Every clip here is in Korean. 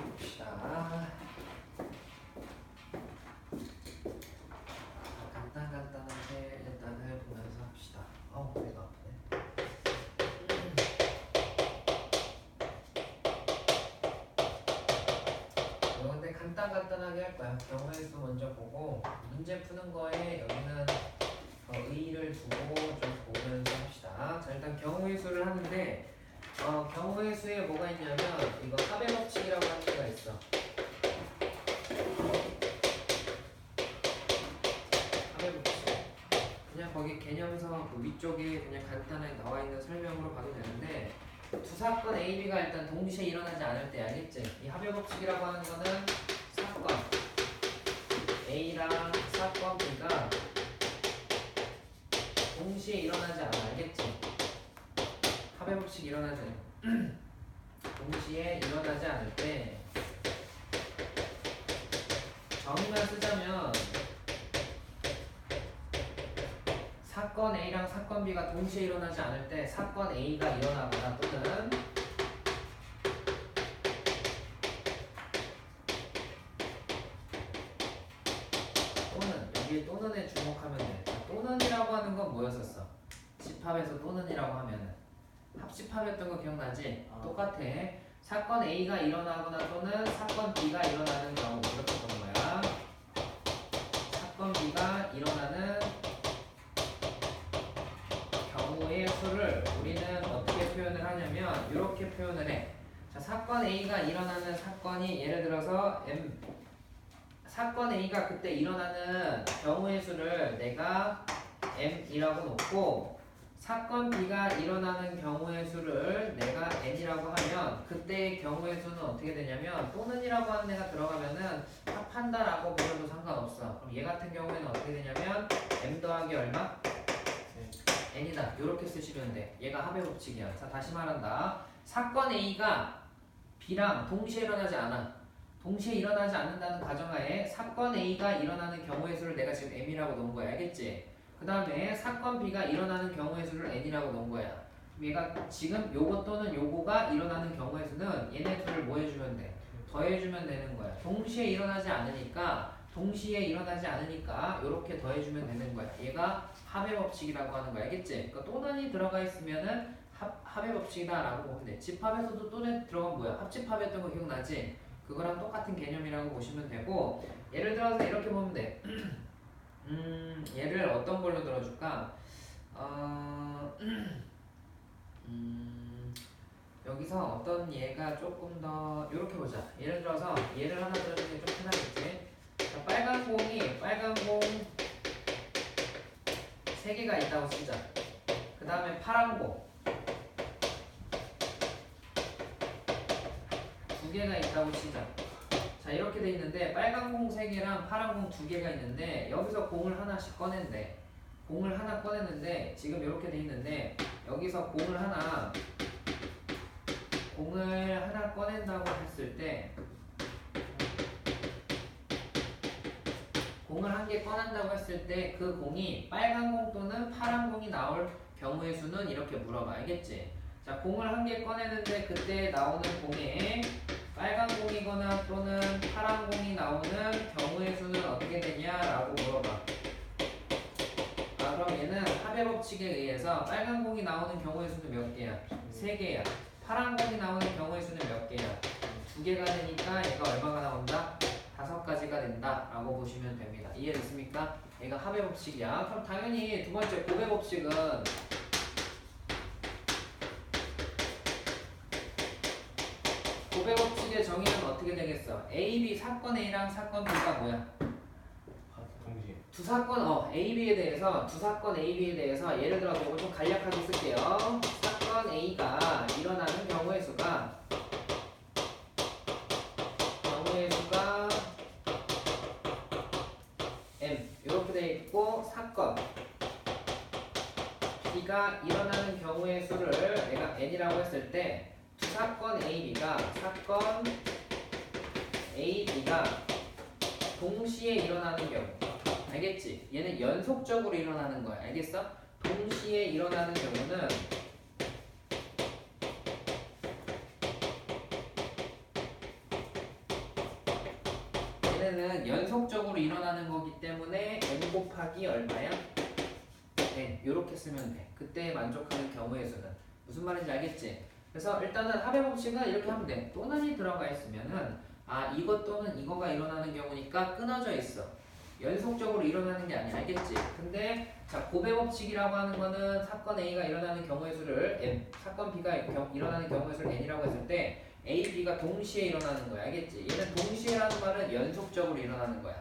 봅시다. 간단하게 일단은 보면서 합시다. 배가 아프네. 근데 간단하게 할 거야. 경우의 수 먼저 보고 문제 푸는 거에 여기는 의의를 두고 좀 보면서 합시다. 자, 일단 경우의 수를 하는데 경우의 수에 뭐가 있냐면 이거 합의 법칙이라고 하는 게가 있어. 합의 법칙. 그냥 거기 개념서 그 위쪽에 그냥 간단하게 나와 있는 설명으로 봐도 되는데 두 사건 A, B가 일단 동시에 일어나지 않을 때 알겠지? 이 합의 법칙이라고 하는 거는 사건 A랑 사건 B가 동시에 일어나지 않아. 알겠지? 합의 법칙 일어나지 동시에 일어나지 않을 때 정의만 쓰자면 사건 A랑 사건 B가 동시에 일어나지 않을 때 사건 A가 일어나거나 또는 여기에 또는에 주목하면 돼. 또는이라고 하는 건 뭐였었어? 집합에서 또는이라고 하면은 합집합이었던 거 기억나지? 똑같아. 사건 A가 일어나거나 또는 사건 B가 일어나는 경우 이렇게 보는 거야. 사건 B가 일어나는 경우의 수를 우리는 어떻게 표현을 하냐면 이렇게 표현을 해. 자, 사건 A가 일어나는 사건이 예를 들어서 사건 A가 그때 일어나는 경우의 수를 내가 M이라고 놓고 사건 B가 일어나는 경우의 수를 내가 N이라고 하면 그때의 경우의 수는 어떻게 되냐면 또는이라고 하는 애가 들어가면은 합한다라고 보셔도 상관없어. 그럼 얘 같은 경우에는 어떻게 되냐면 M 더하기 얼마? N이다. 이렇게 쓰시면 돼. 얘가 합의 법칙이야. 자, 다시 말한다. 사건 A가 B랑 동시에 일어나지 않아. 동시에 일어나지 않는다는 가정하에 사건 A가 일어나는 경우의 수를 내가 지금 M이라고 놓은 거야. 알겠지? 그 다음에 사건 B가 일어나는 경우의 수를 N이라고 놓은 거야. 얘가 지금 요거 또는 요거가 일어나는 경우의 수는 얘네 둘을 뭐 해주면 돼? 더해주면 되는 거야. 동시에 일어나지 않으니까 요렇게 더해주면 되는 거야. 얘가 합의 법칙이라고 하는 거야. 알겠지? 그러니까 또는이 들어가 있으면은 합의 법칙이다라고 보면 돼. 집합에서도 또는 들어가면 뭐야? 합집합이었던 거 기억나지? 그거랑 똑같은 개념이라고 보시면 되고 예를 들어서 이렇게 보면 돼. 얘를 어떤 걸로 들어줄까? 여기서 어떤 얘가 조금 더 이렇게 보자. 예를 들어서 얘를 하나 들어주는 게 좀 편하겠지. 자, 빨간 공 3개가 있다고 쓰자. 그 다음에 파란 공 2개가 있다고 치자. 자, 이렇게 돼 있는데 빨간 공 3개랑 파란 공 2개가 있는데 여기서 공을 하나씩 꺼낸대. 공을 하나 꺼냈는데 지금 이렇게 돼 있는데 여기서 공을 하나 꺼낸다고 했을 때 공을 한 개 꺼낸다고 했을 때 그 공이 빨간 공 또는 파란 공이 나올 경우의 수는 이렇게 물어봐. 알겠지? 자, 공을 한 개 꺼내는데 그때 나오는 공에 빨간 공이거나 또는 파란 공이 나오는 경우의 수는 어떻게 되냐라고 물어봐. 그럼 얘는 합의 법칙에 의해서 빨간 공이 나오는 경우의 수는 몇 개야? 3개야. 파란 공이 나오는 경우의 수는 몇 개야? 2개가 되니까 얘가 얼마가 나온다? 5가지가 된다라고 보시면 됩니다. 이해됐습니까? 얘가 합의 법칙이야. 그럼 당연히 두 번째 곱의 법칙은 곱의 법칙의 정의는 어떻게 되겠어? A, B 사건 A랑 사건 B가 뭐야? 동시에. 두 사건 A, B에 대해서 예를 들어서 이거 좀 간략하게 쓸게요. 사건 A가 일어나는 경우의 수가 M 이렇게 돼 있고 사건 B가 일어나는 경우의 수를 내가 N이라고 했을 때 두 사건 A, B가 사건 A, B가 동시에 일어나는 경우 알겠지? 얘는 연속적으로 일어나는 거야. 알겠어? 동시에 일어나는 경우는 얘네는 연속적으로 일어나는 거기 때문에 n 곱하기 얼마야? n 요렇게 쓰면 돼. 그때 만족하는 경우의 수는 무슨 말인지 알겠지? 그래서 일단은 합의 법칙은 이렇게 하면 돼. 또는이 들어가 있으면은 이것 또는 이거가 일어나는 경우니까 끊어져 있어. 연속적으로 일어나는 게 아니야. 알겠지? 근데 자 고배 법칙이라고 하는 거는 사건 A가 일어나는 경우의 수를 n, 사건 B가 일어나는 경우의 수를 n이라고 했을 때 A, B가 동시에 일어나는 거야. 알겠지? 얘는 동시에라는 말은 연속적으로 일어나는 거야.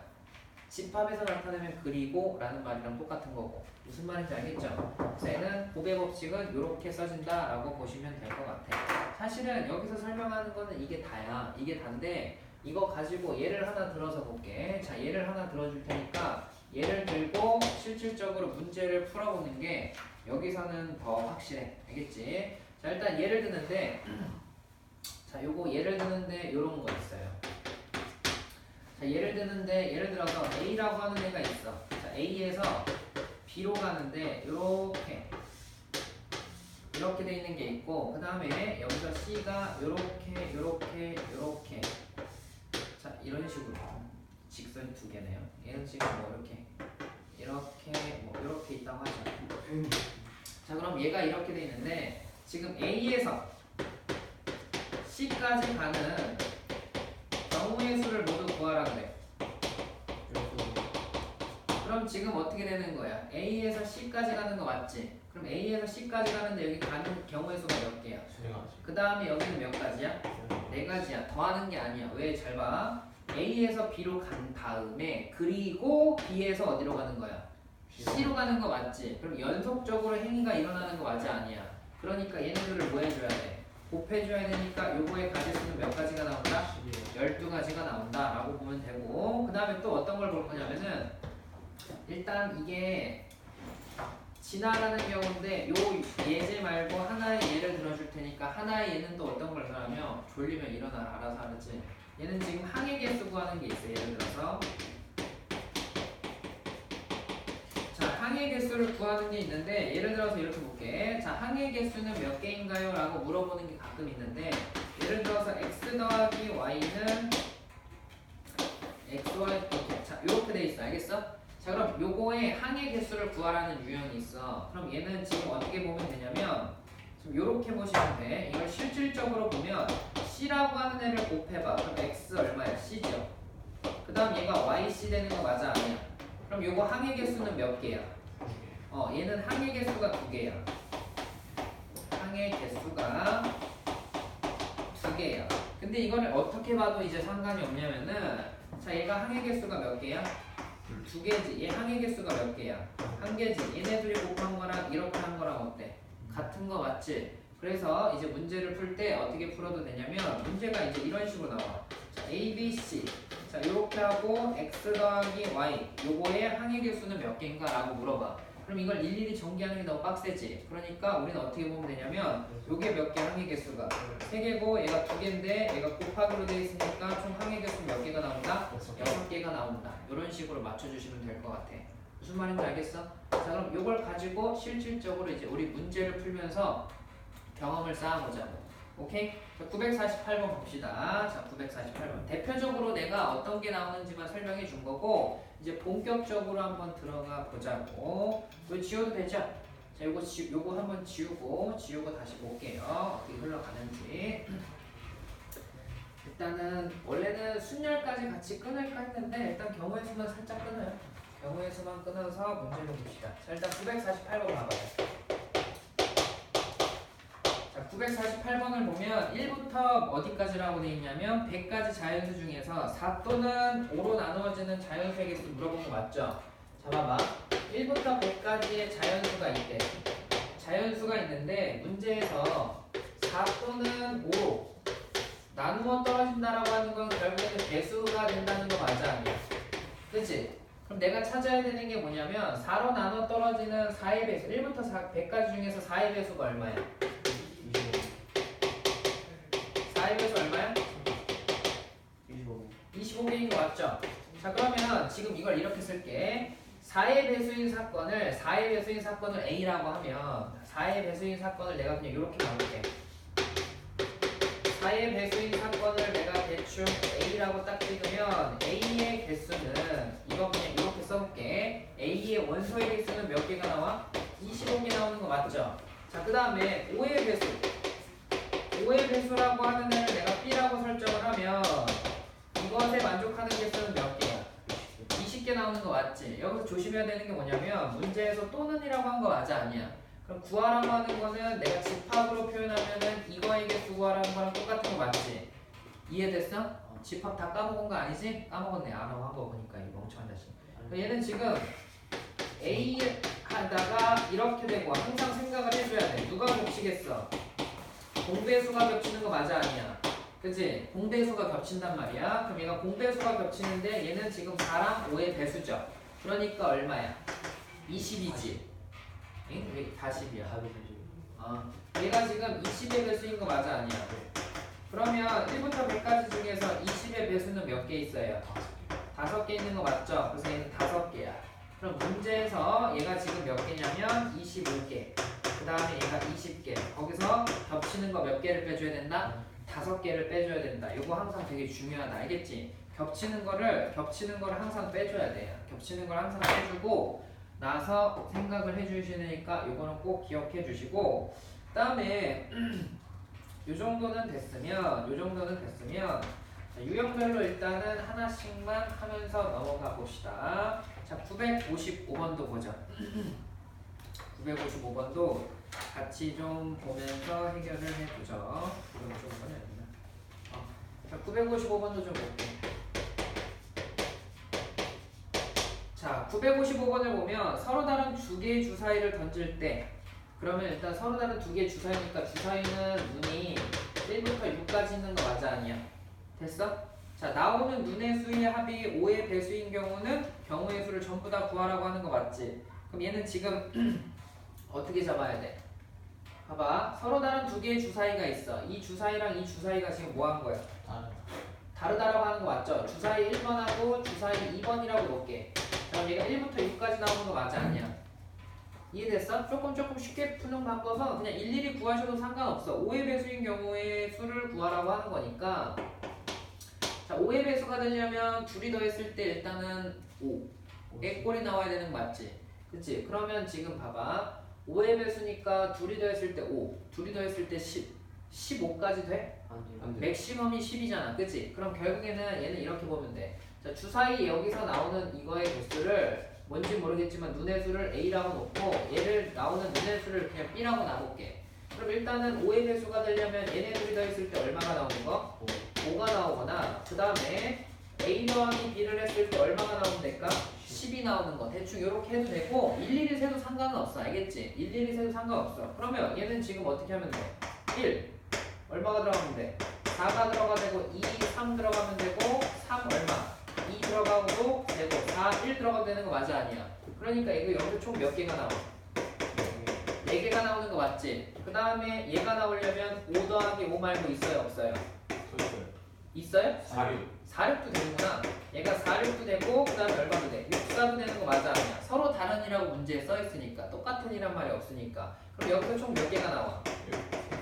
집합에서 나타내면 그리고 라는 말이랑 똑같은 거고. 무슨 말인지 알겠죠? 그래서 얘는 고배 법칙은 이렇게 써진다 라고 보시면 될 것 같아. 사실은 여기서 설명하는 거는 이게 다야. 이게 다인데 이거 가지고 예를 하나 들어서 볼게. 자, 예를 하나 들어줄 테니까 예를 들고 실질적으로 문제를 풀어보는 게 여기서는 더 확실해. 알겠지? 자, 일단 예를 드는데 자, 요거 예를 드는데 요런 거 있어요. 자, 예를 들어서 A라고 하는 애가 있어. 자, A에서 B로 가는데 이렇게 돼 있는 게 있고, 그 다음에 여기서 C가 요렇게 자, 이런 식으로 직선이 두 개네요. 얘는 지금 뭐 이렇게 있다고 하죠. 자, 그럼 얘가 이렇게 돼 있는데 지금 A에서 C까지 가는 경우의 수를 모두 구하라 그래. 그럼 지금 어떻게 되는 거야? A에서 C까지 가는 거 맞지? 그럼 A에서 C까지 가는데 여기 가는 경우의 수가 몇 개야? 그 다음에 여기는 몇 가지야? 네 가지야. 더하는 게 아니야. 왜? 잘 봐. A에서 B로 간 다음에 그리고 B에서 어디로 가는 거야? C로 가는 거 맞지? 그럼 연속적으로 행위가 일어나는 거 맞지? 아니야. 그러니까 얘네들을 뭐 해줘야 돼? 곱해줘야 되니까 요거의 가지수는 몇 가지가 나온다? 12가지가 나온다 라고 보면 되고, 그 다음에 또 어떤 걸 볼 거냐면은 일단 이게 진화라는 경우인데 요 예제 말고 하나의 예를 들어줄 테니까 하나의 예는 또 어떤 걸 하냐면 졸리면 일어나라. 알아서 알았지? 얘는 지금 항의 개수 구하는 게 있어요. 예를 들어서 자, 항의 개수를 구하는 게 있는데 예를 들어서 이렇게 볼게. 자, 항의 개수는 몇 개인가요? 라고 물어보는 게 가끔 있는데 예를 들어서 x 더하기 y는 xy 이렇게 자, 요렇게 돼 있어. 알겠어? 자, 그럼 요거의 항의 개수를 구하라는 유형이 있어. 그럼 얘는 지금 어떻게 보면 되냐면 지금 요렇게 보시면 돼. 이걸 실질적으로 보면 C라고 하는 애를 곱해봐. 그럼 X 얼마야? C죠. 그 다음 얘가 YC 되는 거 맞아? 아니야? 그럼 요거 항의 개수는 몇 개야? 얘는 항의 개수가 2개야. 항의 개수가 2개야. 근데 이거를 어떻게 봐도 이제 상관이 없냐면은 자, 얘가 항의 개수가 몇 개야? 2개지. 얘 항의 개수가 몇 개야? 1개지. 얘네 둘이 곱한 거랑 이렇게 한 거랑 어때? 같은 거 맞지? 그래서 이제 문제를 풀 때 어떻게 풀어도 되냐면 문제가 이제 이런 식으로 나와. 자, A, B, C. 자, 이렇게 하고 x 더하기 y. 요거의 항의 개수는 몇 개인가? 라고 물어봐. 그럼 이걸 일일이 전개하는 게 너무 빡세지. 그러니까 우리는 어떻게 보면 되냐면 요게 몇 개 항의 개수가 3개고 얘가 2개인데 얘가 곱하기로 되어 있으니까 총 항의 개수 몇 개가 나온다? 6개가 나온다. 이런 식으로 맞춰주시면 될 것 같아. 무슨 말인지 알겠어? 자, 그럼 요걸 가지고 실질적으로 이제 우리 문제를 풀면서 경험을 쌓아보자고. 오케이? 자, 948번 봅시다. 자, 948번. 대표적으로 내가 어떤 게 나오는지만 설명해 준 거고, 이제 본격적으로 한번 들어가 보자고. 이거 지워도 되죠? 자, 요거 한번 지우고 다시 볼게요. 어떻게 흘러가는지. 일단은 원래는 순열까지 같이 끊을까 했는데 일단 경우의 수만 살짝 끊어요. 경우의 수만 끊어서 문제를 봅시다. 자, 일단 948번 봐봐요. 자, 948번을 보면 1부터 어디까지라고 되어 있냐면 100가지 자연수 중에서 4 또는 5로 나누어지는 자연수의 개수 물어본 거 맞죠? 자, 봐봐. 1부터 100까지의 자연수가 있대. 자연수가 있는데 문제에서 4 또는 5로 나누어 떨어진다라고 하는 건 결국에는 배수가 된다는 거 맞아? 아니야? 그치? 그럼 내가 찾아야 되는 게 뭐냐면 4로 나눠 떨어지는 4의 배수 1부터 100까지 중에서 4의 배수가 얼마야? 4의 배수 얼마야? 25개인 거 맞죠? 자, 그러면 지금 이걸 이렇게 쓸게. 4의 배수인 사건을 A라고 하면 4의 배수인 사건을 내가 그냥 이렇게 나눌게. 4의 배수인 사건을 내가 대충 A라고 딱 찍으면 A의 A의 원소의 개수는 몇 개가 나와? 25개 나오는 거 맞죠? 자, 그 다음에 5의 배수. 5의 배수라고 하는 애를 내가 B라고 설정을 하면 이것에 만족하는 개수는 몇 개야? 20개 나오는 거 맞지? 여기서 조심해야 되는 게 뭐냐면 문제에서 또는이라고 한 거 맞아 아니야? 그럼 구하라고 하는 거는 내가 집합으로 표현하면은 이거의 개수 구하라는 거랑 똑같은 거 맞지? 이해됐어? 집합 다 까먹은 거 아니지? 까먹었네. 알아고 한 거 보니까 이 멍청한 자식. 얘는 지금 A 하다가 이렇게 되고 항상 생각을 해줘야 돼. 누가 겹치겠어? 공배수가 겹치는 거 맞아 아니야? 그치? 공배수가 겹친단 말이야. 그럼 얘가 공배수가 겹치는데 얘는 지금 4랑 5의 배수죠. 그러니까 얼마야? 20이지. 응? 왜 40이야? 얘가 지금 20의 배수인 거 맞아 아니야? 그러면 1부터 100까지 중에서 20의 배수는 몇 개 있어요? 5개 있는 거 맞죠? 그래서 얘는 5개야. 그럼 문제에서 얘가 지금 몇 개냐면 25개. 그 다음에 얘가 20개. 거기서 겹치는 거 몇 개를 빼줘야 된다? 5개를 빼줘야 된다. 이거 항상 되게 중요하다. 알겠지? 겹치는 거를 항상 빼줘야 돼요. 겹치는 걸 항상 빼주고 나서 생각을 해주시니까 이거는 꼭 기억해 주시고, 그 다음에 요 정도는 됐으면 자, 유형별로 일단은 하나씩만 하면서 넘어가 봅시다. 자, 955번도 보자. 955번도 같이 좀 보면서 해결을 해보죠. 955번이 아니라. 자, 955번도 좀 볼게. 자, 955번을 보면 서로 다른 두 개의 주사위를 던질 때, 그러면 일단 서로 다른 두 개의 주사위니까 주사위는 눈이 1부터 6까지 있는 거 맞아 아니야? 됐어? 자, 나오는 눈의 수의 합이 5의 배수인 경우는 경우의 수를 전부 다 구하라고 하는 거 맞지? 그럼 얘는 지금 어떻게 잡아야 돼? 봐봐, 서로 다른 두 개의 주사위가 있어. 이 주사위랑 이 주사위가 지금 뭐 한 거야? 다르다라고 하는 거 맞죠? 주사위 1번하고 주사위 2번이라고 놓을게. 그럼 얘가 1부터 6까지 나오는 거 맞아 아니야? 이해됐어? 조금 쉽게 푸는 방법은 그냥 일일이 구하셔도 상관없어. 5의 배수인 경우에 수를 구하라고 하는 거니까, 자, 5의 배수가 되려면 둘이 더했을 때 일단은 5의 꼴이 나와야 되는 거 맞지? 그치? 그러면 지금 봐봐, 5의 배수니까 둘이 더했을 때 5, 둘이 더했을 때 10, 15까지 돼? 맥시멈이 10이잖아, 그치? 그럼 결국에는 얘는 이렇게 보면 돼. 자, 주사위 여기서 나오는 이거의 개수를 뭔지 모르겠지만 눈의 수를 A라고 놓고 얘를 나오는 눈의 수를 그냥 B라고 놔볼게. 그럼 일단은 5의 배수가 되려면 얘네 둘이 더했을 때 얼마가 나오는 거? 5가 나오거나, 그 다음에 A 더하기 B를 했을 때 얼마가 나오면 될까? 10이 나오는 거. 대충 이렇게 해도 되고 일일이 세도 상관은 없어. 알겠지? 일일이 세도 상관없어. 그러면 얘는 지금 어떻게 하면 돼? 1 얼마가 들어가면 돼? 4가 들어가 되고 2, 3 들어가면 되고 3 얼마? 2 들어가고 되고 4, 1 들어가면 되는 거 맞아 아니야? 그러니까 이거 여기서 총 몇 개가 나와? 4개가 나오는 거 맞지? 그 다음에 얘가 나오려면 5 더하기 5 말고 있어요 없어요? 있어요? 4륙도 되는구나. 얘가 4륙도 되고 그 다음에 얼마도 돼? 6사도 되는 거 맞아 아니야? 서로 다른이라고 문제에 써있으니까, 똑같은 이란 말이 없으니까. 그럼 여기서 총 몇 개가 나와?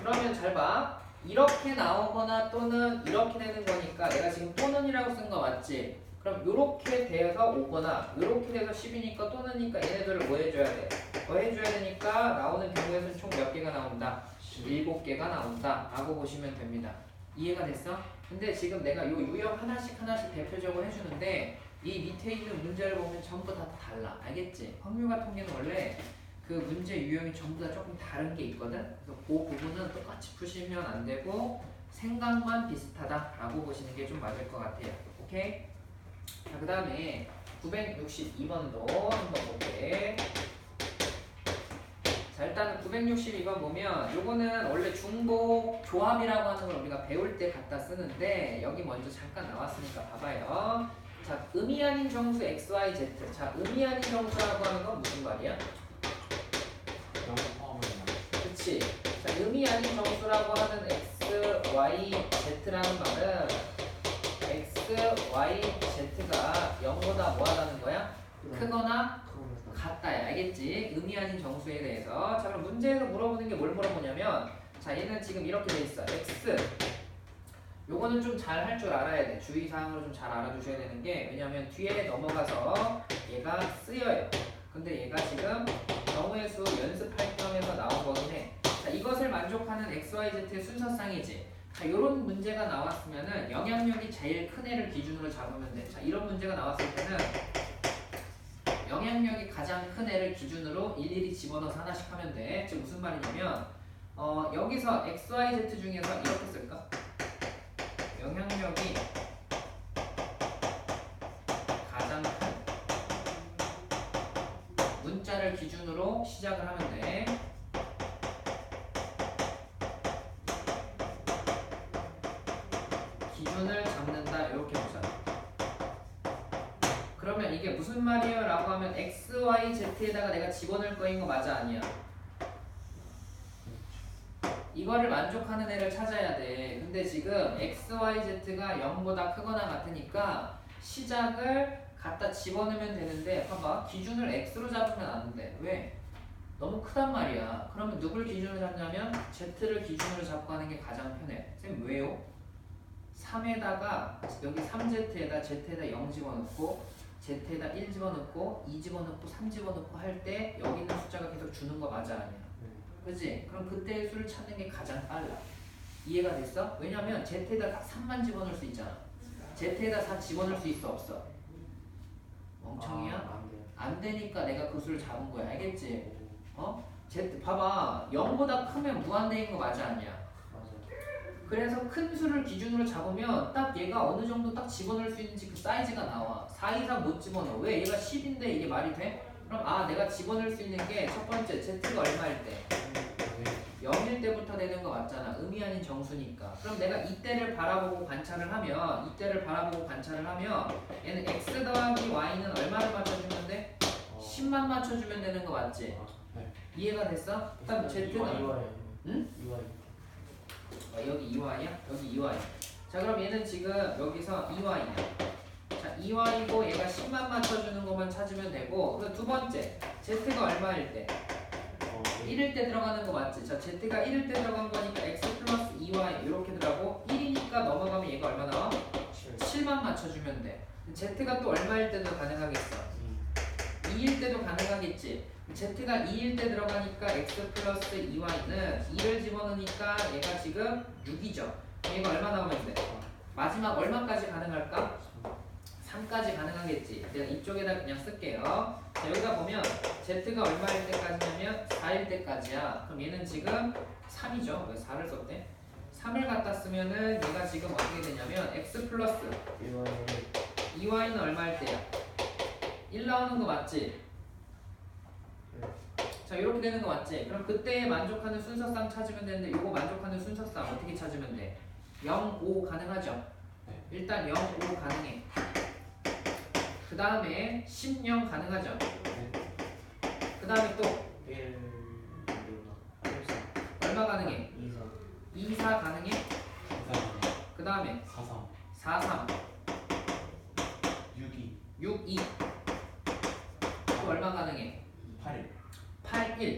그러면 잘 봐. 이렇게 나오거나 또는 이렇게 되는 거니까 내가 지금 또는이라고 쓴 거 맞지? 그럼 요렇게 돼서 5거나 요렇게 돼서 10이니까 또는이니까 얘네들을 뭐 해줘야 돼? 뭐 해줘야 되니까 나오는 경우에는 총 몇 개가 나온다? 7개가 나온다 라고 보시면 됩니다. 이해가 됐어? 근데 지금 내가 요 유형 하나씩 대표적으로 해주는데 이 밑에 있는 문제를 보면 전부 다 달라. 알겠지? 확률과 통계는 원래 그 문제 유형이 전부 다 조금 다른 게 있거든. 그래서 그 부분은 똑같이 푸시면 안 되고 생각만 비슷하다라고 보시는 게 좀 맞을 것 같아요. 오케이? 자, 그 다음에 962번도 한번 볼게. 자, 일단 962번 보면 요거는 원래 중복 조합이라고 하는 걸 우리가 배울 때 갖다 쓰는데 여기 먼저 잠깐 나왔으니까 봐봐요. 자, 의미 아닌 정수 x, y, z. 자, 의미 아닌 정수라고 하는 건 무슨 말이야? 그치? 자, 의미 아닌 정수라고 하는 x, y, z라는 말은 x, y, z가 0보다 뭐하다는 거야? 크거나 같다야. 알겠지? 의미 아닌 정수에 대해서. 자, 그럼 문제에서 물어보는 게 뭘 물어보냐면, 자, 얘는 지금 이렇게 돼 있어. x. 요거는 좀 잘 할 줄 알아야 돼. 주의사항으로 좀 잘 알아두셔야 되는 게, 왜냐면 뒤에 넘어가서 얘가 쓰여요. 근데 얘가 지금 경우의 수 연습할 겸해서 나온 거긴 해. 자, 이것을 만족하는 XYZ의 순서쌍이지. 자, 이런 문제가 나왔으면은 영향력이 제일 큰 애를 기준으로 잡으면 돼. 자, 이런 문제가 나왔을 때는 영향력이 가장 큰 애를 기준으로 일일이 집어넣어서 하나씩 하면 돼. 즉 무슨 말이냐면 여기서 XYZ 중에서 이렇게 쓸까? 영향력이 가장 큰 문자를 기준으로 시작을 하면 돼. 기준을 잡는다 이렇게 보자. 그러면 이게 무슨 말이에요? 라고 하면 X, Y, Z에다가 내가 집어넣을 거인 거 맞아 아니야? 이거를 만족하는 애를 찾아야 돼. 근데 지금 X, Y, Z가 0보다 크거나 같으니까 시작을 갖다 집어넣으면 되는데 봐봐 기준을 X로 잡으면 안 돼. 왜? 너무 크단 말이야. 그러면 누굴 기준으로 잡냐면 Z를 기준으로 잡고 하는 게 가장 편해. 쌤 왜요? 3에다가 여기 3Z에다 Z에다 0 집어넣고 Z에다 1 집어넣고 2 집어넣고 3 집어넣고 할 때 여기 있는 숫자가 계속 주는 거 맞아 아니야? 그치? 그럼 그때의 수를 찾는 게 가장 빨라. 이해가 됐어? 왜냐면 Z에다 딱 3만 집어넣을 수 있잖아. Z에다 4 집어넣을 수 있어 없어? 멍청이야? 안 되니까 내가 그 수를 잡은 거야. 알겠지? Z 봐봐 0보다 크면 무한대인 거 맞아 아니야? 그래서 큰 수를 기준으로 잡으면 딱 얘가 어느 정도 딱 집어넣을 수 있는지 그 사이즈가 나와. 4 이상 못 집어넣어. 왜? 얘가 10인데 이게 말이 돼? 그럼 내가 집어넣을 수 있는 게 첫 번째 Z가 얼마일 때? 0일 때부터 되는 거 맞잖아. 의미 아닌 정수니까. 그럼 내가 이때를 바라보고 관찰을 하면 얘는 X 더하기 Y는 얼마를 맞춰주면 돼? 10만 맞춰주면 되는 거 맞지? 이해가 됐어? 그다음 Z는 응? 여기 2y야? 여기 2y. 자 그럼 얘는 지금 여기서 2y야. 자 2y고 얘가 10만 맞춰주는 것만 찾으면 되고 그 두 번째 z가 얼마일 때? 1일 때 들어가는 거 맞지? 자 z가 1일 때 들어간 거니까 x 플러스 2y 이렇게 들어가고 1이니까 넘어가면 얘가 얼마 나와? 7만 맞춰주면 돼. z가 또 얼마일 때도 가능하겠어? 2일 때도 가능하겠지. Z가 2일 때 들어가니까 X 플러스 2Y는 2를 집어넣으니까 얘가 지금 6이죠. 얘가 얼마 나오면 돼? 마지막 얼마까지 가능할까? 3까지 가능하겠지. 내가 이쪽에다 그냥 쓸게요. 자, 여기다 보면 Z가 얼마일 때까지냐면 4일 때까지야. 그럼 얘는 지금 3이죠. 왜 4를 썼대? 3을 갖다 쓰면은 얘가 지금 어떻게 되냐면 X 플러스 2Y는 얼마일 때야? 1 나오는 거 맞지? 자 이렇게 되는 거 맞지? 그럼 그때 만족하는 순서쌍 찾으면 되는데 이거 만족하는 순서쌍 어떻게 찾으면 돼? 0, 5 가능하죠? 일단 0, 5 가능해. 그 다음에 10, 0 가능하죠? 그 다음에 또 1 얼마 가능해? 2, 4 가능해? 그 다음에 4, 3 6, 2 또 얼마 가능해? 8, 1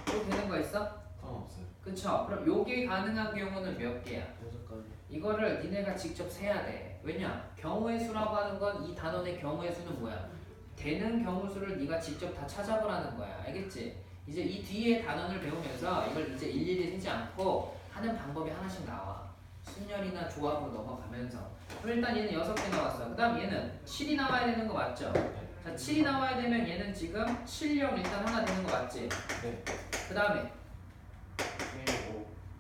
또 되는 거 있어? 없어요. 그쵸? 그럼 요게 가능한 경우는 몇 개야? 6가지. 이거를 니네가 직접 세야 돼. 왜냐? 경우의 수라고 하는 건 이 단원의 경우의 수는 뭐야? 되는 경우 수를 네가 직접 다 찾아보라는 거야. 알겠지? 이제 이 뒤에 단원을 배우면서 이걸 이제 일일이 세지 않고 하는 방법이 하나씩 나와. 순열이나 조합으로 넘어가면서. 그럼 일단 얘는 6개 나왔어. 그 다음 얘는 7이 나와야 되는 거 맞죠? 자, 7이 나와야 되면 얘는 지금 7, 0 일단 하나 되는 거 맞지? 네. 그 다음에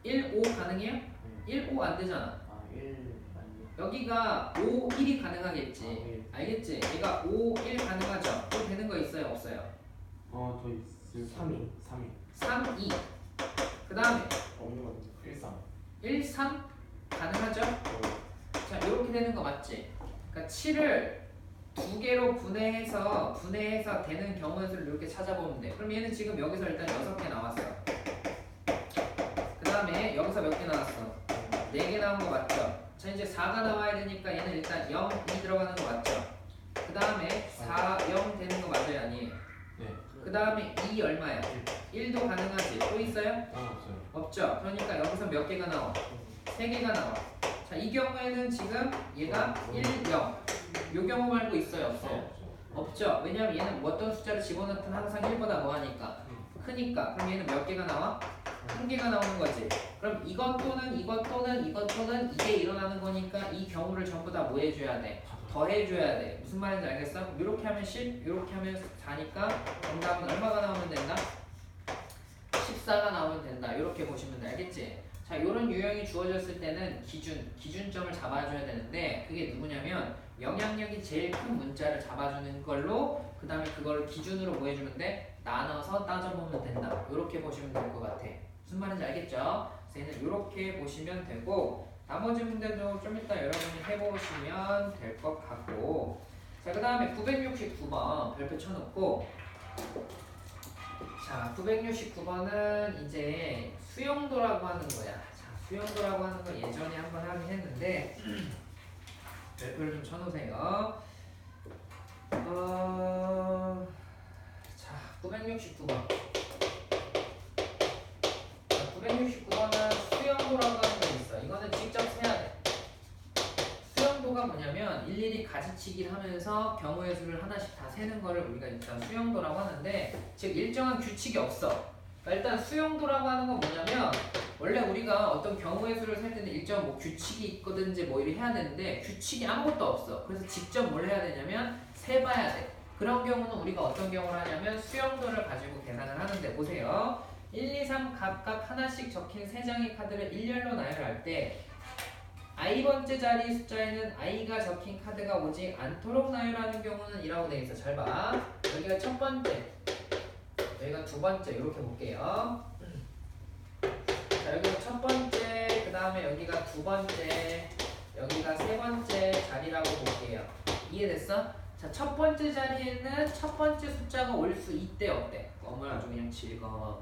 1, 5 가능해요? 1, 5 안 되잖아. 1 여기가 5, 1이 가능하겠지. 알겠지? 얘가 5, 1 가능하죠? 또 되는 거 있어요? 없어요? 더 있을 3이 3, 2. 그 다음에 없는 거 1, 3. 1, 3 가능하죠? 자, 이렇게 되는 거 맞지? 그러니까 7을 2개로 분해해서 되는 경우의 수를 이렇게 찾아보면 돼. 그럼 얘는 지금 여기서 일단 6개 나왔어. 그 다음에 여기서 몇 개 나왔어? 4개 나온 거 맞죠? 자, 이제 4가 나와야 되니까 얘는 일단 0, 2 들어가는 거 맞죠? 그 다음에 4, 0 되는 거 맞아요? 아니에요? 네. 그 다음에 2 얼마야? 1도 가능하지? 또 있어요? 없어요. 없죠? 그러니까 여기서 몇 개가 나와? 3개가 나와. 자, 이 경우에는 지금 얘가 1, 0. 요 경우 말고 있어요? 없어요? 없죠. 왜냐면 얘는 어떤 숫자를 집어넣든 항상 1보다 뭐하니까 크니까. 그럼 얘는 몇 개가 나와? 한 개가 나오는 거지. 그럼 이것 또는 이것 또는 이것 또는 이게 일어나는 거니까 이 경우를 전부 다 뭐 해줘야 돼? 더해줘야 돼. 무슨 말인지 알겠어? 이렇게 하면 10, 이렇게 하면 4니까 정답은 얼마가 나오면 된다? 14가 나오면 된다. 이렇게 보시면 돼. 알겠지? 자, 이런 유형이 주어졌을 때는 기준점을 잡아줘야 되는데 그게 누구냐면 영향력이 제일 큰 문자를 잡아주는 걸로 그 다음에 그걸 기준으로 뭐 해주면 돼? 나눠서 따져보면 된다. 이렇게 보시면 될 것 같아. 무슨 말인지 알겠죠? 그래서 얘는 이렇게 보시면 되고 나머지 문제도 좀 이따 여러분이 해보시면 될 것 같고 자, 그 다음에 969번 별표 쳐놓고 자, 969번은 이제 수용도라고 하는 거야. 자, 수용도라고 하는 거 예전에 한번 하긴 했는데 별표를 좀 쳐놓으세요. 자, 969번. 자, 969번은 수용도라고 하는 게 있어. 이거는 직접 세야 돼. 수용도가 뭐냐면 일일이 가지치기를 하면서 경우의 수를 하나씩 다 세는 거를 우리가 일단 수용도라고 하는데 즉 일정한 규칙이 없어. 그러니까 일단 수용도라고 하는 건 뭐냐면 원래 우리가 어떤 경우의 수를 셀 때는 일정 뭐 규칙이 있거든지 뭐 이렇게 해야 되는데 규칙이 아무것도 없어. 그래서 직접 뭘 해야 되냐면 세봐야 돼. 그런 경우는 우리가 어떤 경우를 하냐면 수용도를 가지고 계산을 하는데 보세요. 1, 2, 3 각각 하나씩 적힌 3장의 카드를 일렬로 나열할 때 i번째 자리 숫자에는 i가 적힌 카드가 오지 않도록 나열하는 경우는 이라고 되어 있어. 잘 봐. 여기가 첫 번째, 여기가 두 번째 이렇게 볼게요. 자, 여기가 첫 번째, 그 다음에 여기가 두 번째, 여기가 세 번째 자리라고 볼게요. 이해됐어? 자, 첫 번째 자리에는 첫 번째 숫자가 올 수 있대 없대? 껌을 아주 그냥 질겅.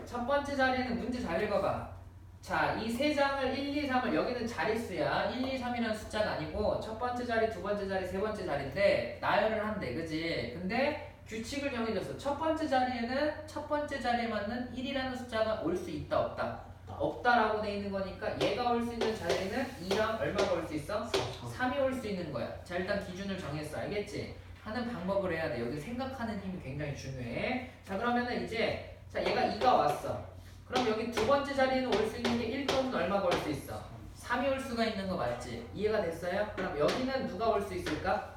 첫 번째 자리에는 문제 잘 읽어봐. 자, 이 세 장을 1, 2, 3을 여기는 자릿수야. 1, 2, 3이라는 숫자가 아니고 첫 번째 자리, 두 번째 자리, 세 번째 자리인데 나열을 한대. 그지? 근데 규칙을 정해줬어. 첫 번째 자리에는 첫 번째 자리에 맞는 1이라는 숫자가 올 수 있다 없다? 없다라고 돼 있는 거니까 얘가 올 수 있는 자리에는 2랑 얼마가 올 수 있어? 3이 올 수 있는 거야. 자, 일단 기준을 정했어. 알겠지? 하는 방법을 해야 돼. 여기 생각하는 힘이 굉장히 중요해. 자, 그러면은 이제 자, 얘가 2가 왔어. 그럼 여기 두 번째 자리에는 올 수 있는 게 1 또는 얼마가 올 수 있어? 3이 올 수가 있는 거 맞지? 이해가 됐어요? 그럼 여기는 누가 올 수 있을까?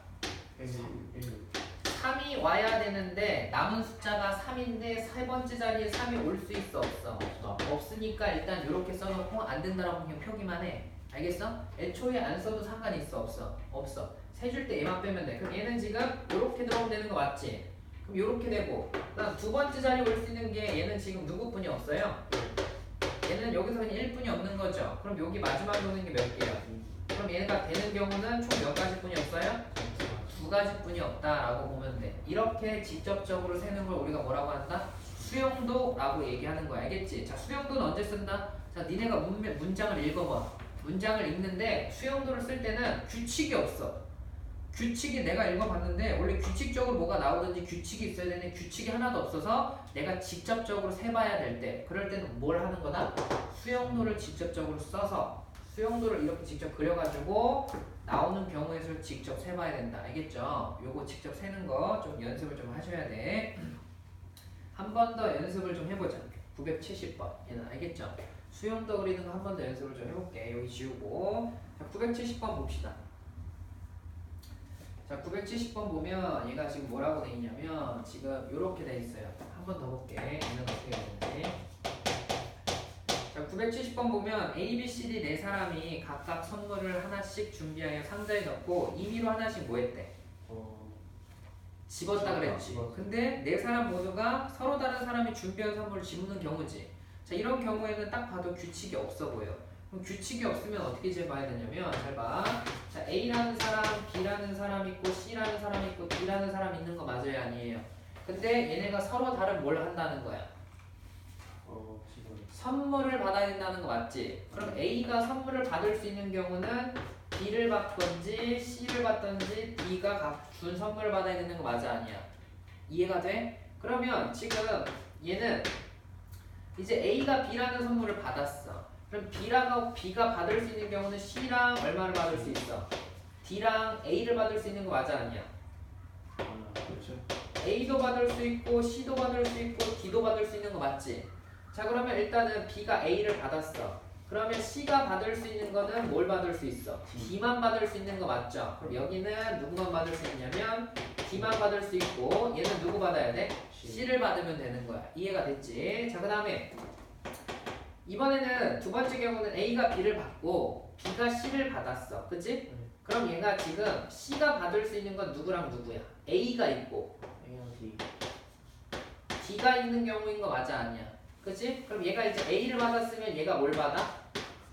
3이 와야 되는데 남은 숫자가 3인데 세 번째 자리에 3이 올 수 있어 없어? 없으니까 일단 이렇게 써놓고 안 된다라고 그냥 표기만 해. 알겠어? 애초에 안 써도 상관이 있어 없어? 없어. 세 줄 때 얘만 빼면 돼. 그럼 얘는 지금 이렇게 들어오면 되는 거 맞지? 그럼 이렇게 되고 그다음 두 번째 자리에 올 수 있는 게 얘는 지금 누구뿐이 없어요? 얘는 여기서 그냥 1뿐이 없는 거죠. 그럼 여기 마지막에 오는 게 몇 개야? 그럼 얘가 되는 경우는 총 몇 가지뿐이 없어요? 두 가지뿐이 없다라고 보면 돼. 이렇게 직접적으로 세는 걸 우리가 뭐라고 한다? 수용도라고 얘기하는 거야. 알겠지? 자, 수용도는 언제 쓴다? 자, 니네가 문장을 읽어봐. 문장을 읽는데 수용도를 쓸 때는 규칙이 없어. 규칙이 내가 읽어봤는데 원래 규칙적으로 뭐가 나오든지 규칙이 있어야 되는데 규칙이 하나도 없어서 내가 직접적으로 세봐야 될 때 그럴 때는 뭘 하는 거다? 수용도를 직접적으로 써서 수용도를 이렇게 직접 그려가지고 나오는 경우의 수를 직접 세봐야 된다. 알겠죠? 요거 직접 세는 거 좀 연습을 좀 하셔야 돼. 한 번 더 연습을 좀 해보자. 970번 얘는 알겠죠? 수용도 그리는 거 한 번 더 연습을 좀 해볼게. 여기 지우고 자, 970번 봅시다. 자, 970번 보면 얘가 지금 뭐라고 돼 있냐면 지금 요렇게 돼 있어요. 한 번 더 볼게. 얘는 어떻게 되는지. 자, 970번 보면 A, B, C, D 네 사람이 각각 선물을 하나씩 준비하여 상자에 넣고 임의로 하나씩 뭐 했대? 집었다 그랬지. 근데 네 사람 모두가 서로 다른 사람이 준비한 선물을 집는 경우지. 자, 이런 경우에는 딱 봐도 규칙이 없어 보여. 그럼 규칙이 없으면 어떻게 재봐야 되냐면 잘 봐. 자, A라는 사람, B라는 사람 있고 C라는 사람 있고 D라는 사람 있는 거 맞아요, 아니에요? 근데 얘네가 서로 다른 뭘 한다는 거야? 선물을 받아야 된다는 거 맞지? 그럼 A가 선물을 받을 수 있는 경우는 B를 받던지 C를 받던지 D가 준 선물을 받아야 되는 거 맞아, 아니야? 이해가 돼? 그러면 지금 얘는 이제 A가 B라는 선물을 받았어. 그럼 B가 받을 수 있는 경우는 C랑 얼마를 받을 수 있어? D랑 A를 받을 수 있는 거 맞아 아니야? 그렇죠. A도 받을 수 있고 C도 받을 수 있고 D도 받을 수 있는 거 맞지? 자 그러면 일단은 B가 A를 받았어. 그러면 C가 받을 수 있는 거는 뭘 받을 수 있어? D만 받을 수 있는 거 맞죠? 그럼 여기는 누구만 받을 수 있냐면 D만 받을 수 있고 얘는 누구 받아야 돼? C를 받으면 되는 거야. 이해가 됐지? 자 그 다음에 이번에는 두 번째 경우는 A가 B를 받고 B가 C를 받았어. 그치? 그럼 얘가 지금 C가 받을 수 있는 건 누구랑 누구야? A가 있고 A랑 D. D가 있는 경우인 거 맞아 아니야? 그치? 그럼 얘가 이제 A를 받았으면 얘가 뭘 받아?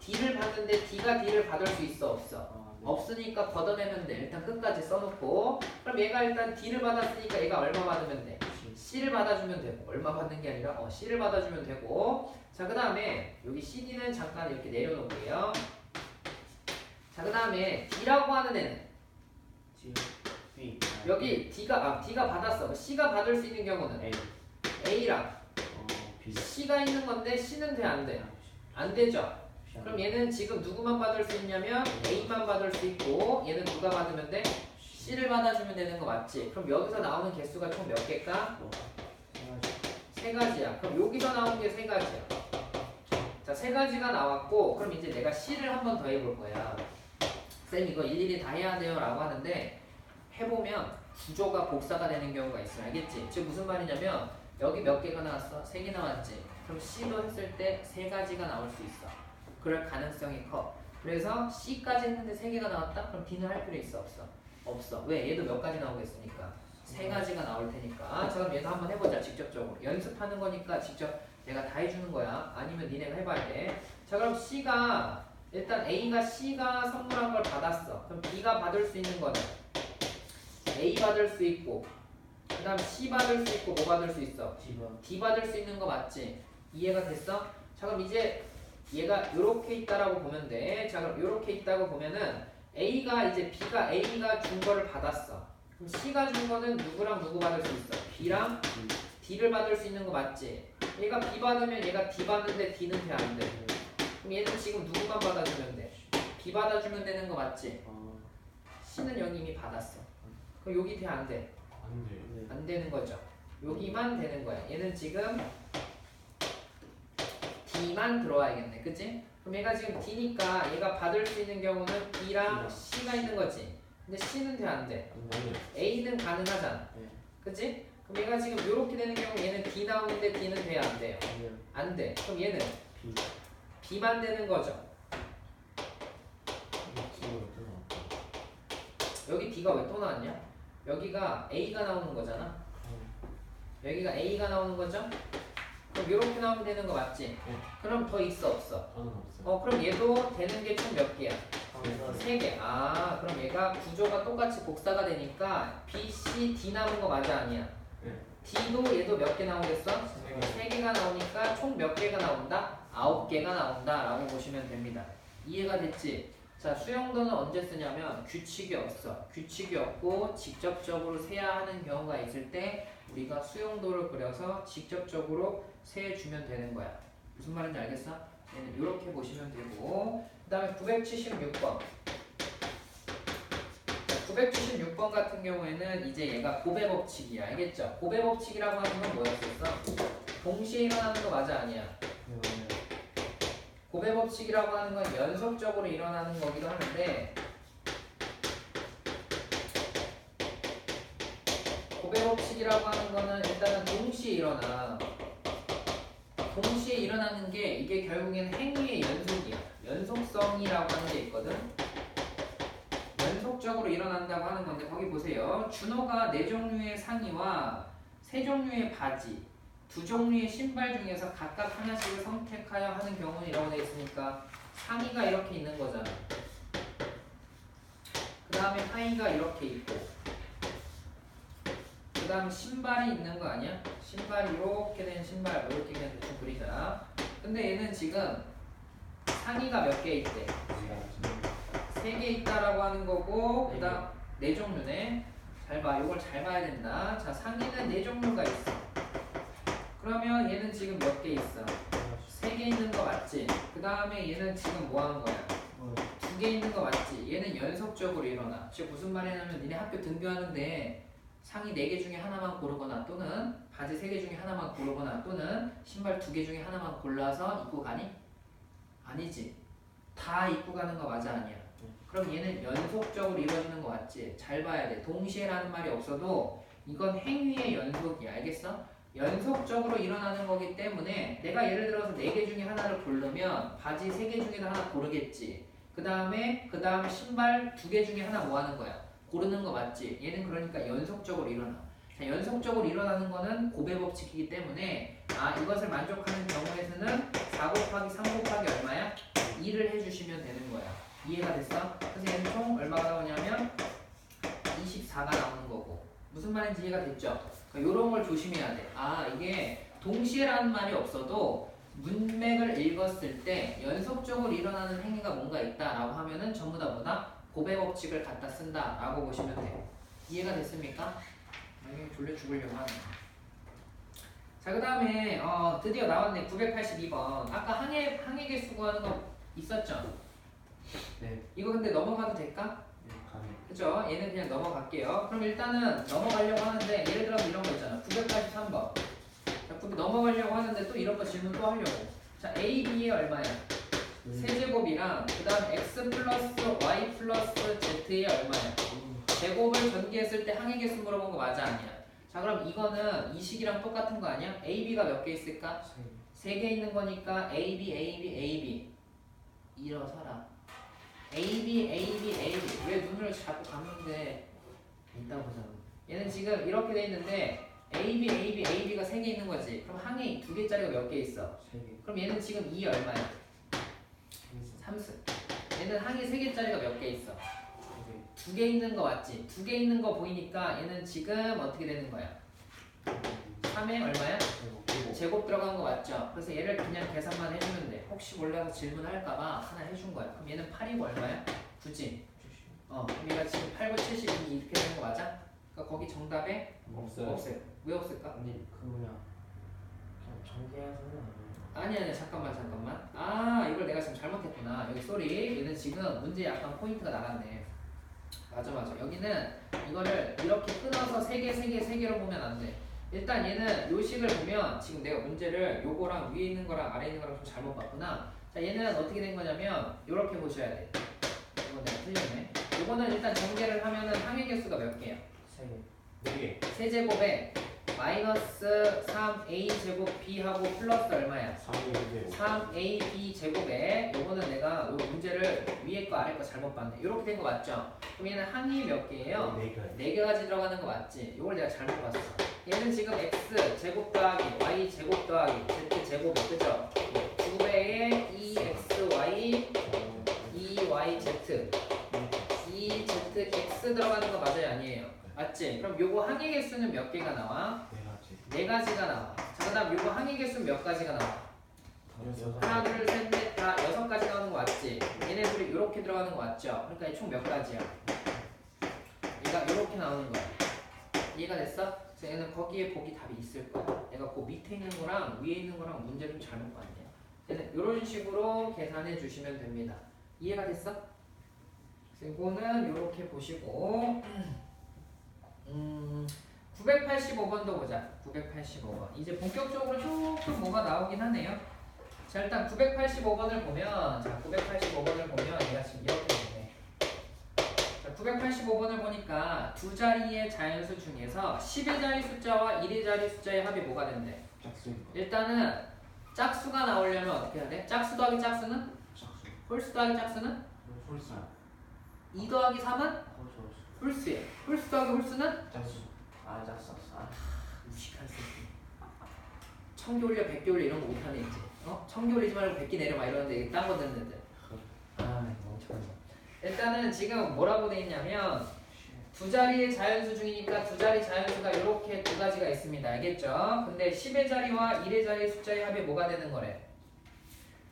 D를 받는데 D가 D를 받을 수 있어 없어? 네. 없으니까 걷어내면 돼. 일단 끝까지 써놓고 그럼 얘가 일단 D를 받았으니까 얘가 얼마 받으면 돼? C를 받아주면 되고 얼마 받는 게 아니라 C를 받아주면 되고 자 그 다음에 여기 CD는 잠깐 이렇게 내려놓을게요. 자 그 다음에 D라고 하는 애는 G. B. 여기 D가 받았어. C가 받을 수 있는 경우는 A. A랑 B. C가 있는 건데 C는 돼 안 돼? 안 되죠? 그럼 얘는 지금 누구만 받을 수 있냐면 A만 받을 수 있고 얘는 누가 받으면 돼? C를 받아주면 되는 거 맞지? 그럼 여기서 나오는 개수가 총 몇 개일까? 세 가지야. 그럼 여기서 나온 게 세 가지야. 자, 세 가지가 나왔고 그럼 이제 내가 C를 한 번 더 해볼 거야. 쌤 이거 일일이 다 해야 돼요 라고 하는데 해보면 구조가 복사가 되는 경우가 있어. 알겠지? 즉 무슨 말이냐면 여기 몇 개가 나왔어? 세 개 나왔지? 그럼 C도 했을 때 세 가지가 나올 수 있어. 그럴 가능성이 커. 그래서 C까지 했는데 세 개가 나왔다? 그럼 D는 할 필요 있어 없어? 없어. 왜? 얘도 몇 가지 나오겠으니까 세 가지가 나올 테니까. 자 그럼 얘도 한번 해보자. 직접적으로 연습하는 거니까 직접 내가 다 해주는 거야. 아니면 니네가 해봐야 돼. 자 그럼 C가 일단 A가 C가 선물한 걸 받았어. 그럼 B가 받을 수 있는 거는 A 받을 수 있고 그 다음 C 받을 수 있고 뭐 받을 수 있어? D 받을 수 있는 거 맞지? 이해가 됐어? 자 그럼 이제 얘가 요렇게 있다라고 보면 돼. 자 그럼 요렇게 있다고 보면은 A가 준 거를 받았어. 그럼 C가 준 거는 누구랑 누구 받을 수 있어? B랑 D를 받을 수 있는 거 맞지? 얘가 B 받으면 얘가 D 받는데 D는 돼 안 돼? 그럼 얘는 지금 누구만 받아주면 돼? B 받아주면 되는 거 맞지? C는 여기 이미 받았어. 그럼 여기 돼 안 돼? 안 돼. 안 되는 거죠. 여기만 되는 거야. 얘는 지금 D만 들어와야겠네. 그치? 그럼 얘가 지금 D니까 얘가 받을 수 있는 경우는 B랑 C가 있는 거지. 근데 C는 돼 안 돼? 안 돼. A는 가능하잖아. 네. 그치? 그럼 얘가 지금 이렇게 되는 경우 얘는 D 나오는데 D는 돼야 안 돼요? 안 돼. 그럼 얘는 B. B만 되는 거죠. 여기 D가 왜 또 나왔냐? 여기가 A가 나오는 거잖아. 여기가 A가 나오는 거죠? 그럼 이렇게 나오면 되는 거 맞지? 네. 그럼 더 있어 없어? 저는 없어요. 그럼 얘도 되는 게 총 몇 개야? 세 3개. 아 그럼 얘가 구조가 똑같이 복사가 되니까 B, C, D 남은 거 맞아 아니야? 네. D도 얘도 몇 개 나오겠어? 세 개. 3개가 나오니까 총 몇 개가 나온다? 9개가 나온다 라고 보시면 됩니다. 이해가 됐지? 자 수용도는 언제 쓰냐면 규칙이 없어. 규칙이 없고 직접적으로 세야 하는 경우가 있을 때 우리가 수용도를 그려서 직접적으로 세주면 되는 거야. 무슨 말인지 알겠어? 얘는 이렇게 보시면 되고 그 다음에 976번 976번 같은 경우에는 이제 얘가 고배 법칙이야. 알겠죠? 고배 법칙이라고 하는 건 뭐였었어? 동시에 일어나는 거 맞아 아니야? 고배 법칙이라고 하는 건 연속적으로 일어나는 거기도 하는데 고배 법칙이라고 하는 거는 일단은 동시에 일어나. 동시에 일어나는 게 이게 결국엔 행위의 연속이야. 연속성이라고 하는 게 있거든. 연속적으로 일어난다고 하는 건데 거기 보세요. 준호가 4종류의 상의와 3종류의 바지, 2종류의 신발 중에서 각각 하나씩을 선택하여 하는 경우이라고 되어 있으니까 상의가 이렇게 있는 거잖아. 그 다음에 하의가 이렇게 있고 그 다음 신발이 있는 거 아니야? 신발이 이렇게 된 신발 이렇게 그냥 대충 그리자. 근데 얘는 지금 상의가 몇 개 있대? 3개 있다라고 하는 거고 그 다음 4종류네. 잘 봐. 이걸 잘 봐야 된다. 자 상의는 4종류가 있어. 그러면 얘는 지금 몇 개 있어? 세 개 있는 거 맞지? 그 다음에 얘는 지금 뭐 하는 거야? 두 개 있는 거 맞지? 얘는 연속적으로 일어나. 즉 무슨 말이냐면 니네 학교 등교하는데 상의 4개 중에 하나만 고르거나 또는 바지 3개 중에 하나만 고르거나 또는 신발 2개 중에 하나만 골라서 입고 가니? 아니지. 다 입고 가는 거 맞아 아니야? 그럼 얘는 연속적으로 이루어지는 거 맞지? 잘 봐야 돼. 동시에라는 말이 없어도 이건 행위의 연속이야. 알겠어? 연속적으로 일어나는 거기 때문에 내가 예를 들어서 4개 중에 하나를 고르면 바지 3개 중에도 하나 고르겠지. 그 다음에 신발 2개 중에 하나 뭐 하는 거야? 고르는 거 맞지? 얘는 그러니까 연속적으로 일어나. 자, 연속적으로 일어나는 거는 고배 법칙이기 때문에 이것을 만족하는 경우에서는 4 곱하기 3 곱하기 얼마야? 2를 해주시면 되는 거야. 이해가 됐어? 그래서 얘는 총 얼마가 나오냐면 24가 나오는 거고. 무슨 말인지 이해가 됐죠? 이런 걸 조심해야 돼. 이게 동시에라는 말이 없어도 문맥을 읽었을 때 연속적으로 일어나는 행위가 뭔가 있다라고 하면은 전부 다 뭐다? 고배 법칙을 갖다 쓴다라고 보시면 돼요. 이해가 됐습니까? 이게 졸려 죽으려고 하네. 자, 그 다음에 드디어 나왔네. 982번. 아까 항해 개수 구하는 거 있었죠? 네. 이거 근데 넘어가도 될까? 가네. 그죠? 얘는 그냥 넘어갈게요. 그럼 일단은 넘어가려고 하는데 예를 들어서 이런 거 있잖아. 983번. 자, 넘어가려고 하는데 또 이런 거 질문 또 하려고. 자, A, B의 얼마야? 세제곱이랑 그 다음 X 플러스 Y 플러스 Z의 얼마야? 제곱을 전개했을 때 항의 개수 물어본 거 맞아 아니야? 자, 그럼 이거는 이 식이랑 똑같은 거 아니야? A, B가 몇 개 있을까? 3개 있는 거니까 A, B, A, B, A, B. 일어서라. A, B, A, B, A, B. 왜 눈을 자꾸 감는데 있다 보자. 얘는 지금 이렇게 돼 있는데 A, B, A, B, A, B가 3개 있는 거지. 그럼 항이 2개짜리가 몇 개 있어? 3개. 그럼 얘는 지금 2 얼마야? 3승. 얘는 항이 3개짜리가 몇 개 있어? 2개 있는 거 맞지? 2개 있는 거 보이니까 얘는 지금 어떻게 되는 거야? 3에 얼마야? 제곱 들어간 거 맞죠? 그래서 얘를 그냥 계산만 해주면 돼. 혹시 몰라서 질문할까봐 하나 해준 거야. 그럼 얘는 8이고 얼마야? 9지? 그럼 얘가 지금 8, 9, 72 이렇게 되는 거 맞아? 그러니까 거기 정답에 없어요. 없어요. 왜 없을까? 아니 그 뭐냐 그냥 전개해서는 아니 잠깐만 이걸 내가 지금 잘못했구나. 여기 쏘리. 얘는 지금 문제 약간 포인트가 나갔네. 맞아 여기는 이거를 이렇게 끊어서 3개로 보면 안 돼. 일단 얘는 요 식을 보면 지금 내가 문제를 요거랑 위에 있는 거랑 아래 있는 거랑 좀 잘못 봤구나. 자, 얘는 어떻게 된 거냐면 요렇게 보셔야 돼. 이거 내가 틀렸네. 요거는 일단 전개를 하면은 항의 개수가 몇 개야? 3개. 4개. 세제곱에 마이너스 3a 제곱 b하고 플러스 얼마야? 3개. 3ab 제곱에 요거는 내가 요 문제를 위에 거 아래 거 잘못 봤네. 요렇게 된 거 맞죠? 그럼 얘는 항이 몇 개예요? 4개. 4개까지 들어가는 거 맞지? 요걸 내가 잘못 봤어. 얘는 지금 x 제곱 더하기 y 제곱 더하기 z 제곱이 그죠? 2배의 2xy 2yz 2zx 들어가는 거 맞아요 아니에요? 맞지? 그럼 요거 항의 개수는 몇 개가 나와? 4가지가 나와. 자, 그 다음 요거 항의 개수는 몇 가지가 나와? 하나, 둘, 셋, 넷, 다 6가지 나오는 거 맞지? 얘네들이 요렇게 들어가는 거 맞죠? 그러니까 총 몇 가지야? 얘가 요렇게 나오는 거야. 이해가 됐어? 그래서 얘는 거기에 보기 답이 있을 거야. 내가 그 밑에 있는 거랑 위에 있는 거랑 문제 좀 잘못 봤네. 얘는 요런 식으로 계산해 주시면 됩니다. 이해가 됐어? 그래서 이거는 요렇게 보시고 985번도 보자. 985번. 이제 본격적으로 조금 뭐가 나오긴 하네요. 자, 일단 985번을 보면, 자, 985번을 보면 얘가 지금 이렇게 되네. 자, 985번을 보니까 두 자리의 자연수 중에서 10의 자리 숫자와 1의 자리 숫자의 합이 뭐가 된대? 일단은 짝수가 나오려면 어떻게 해야 돼? 짝수 더하기 짝수는? 홀수 더하기 짝수는? 홀수. 2 더하기 3은? 홀수예요. 홀수 더하기 홀수는? 짝수. 짝수. 무식한 새끼. 청개 올려 100개 올려 이런 거 못하네 이제. 청개 올리지 말고 100개 내려 막 이러는데 딴 거 듣는 데. 멍청하네. 일단은 지금 뭐라고 돼 있냐면 두 자리의 자연수 중이니까 두 자리 자연수가 이렇게 두 가지가 있습니다. 알겠죠? 근데 10의 자리와 1의 자리 숫자의 합이 뭐가 되는 거래?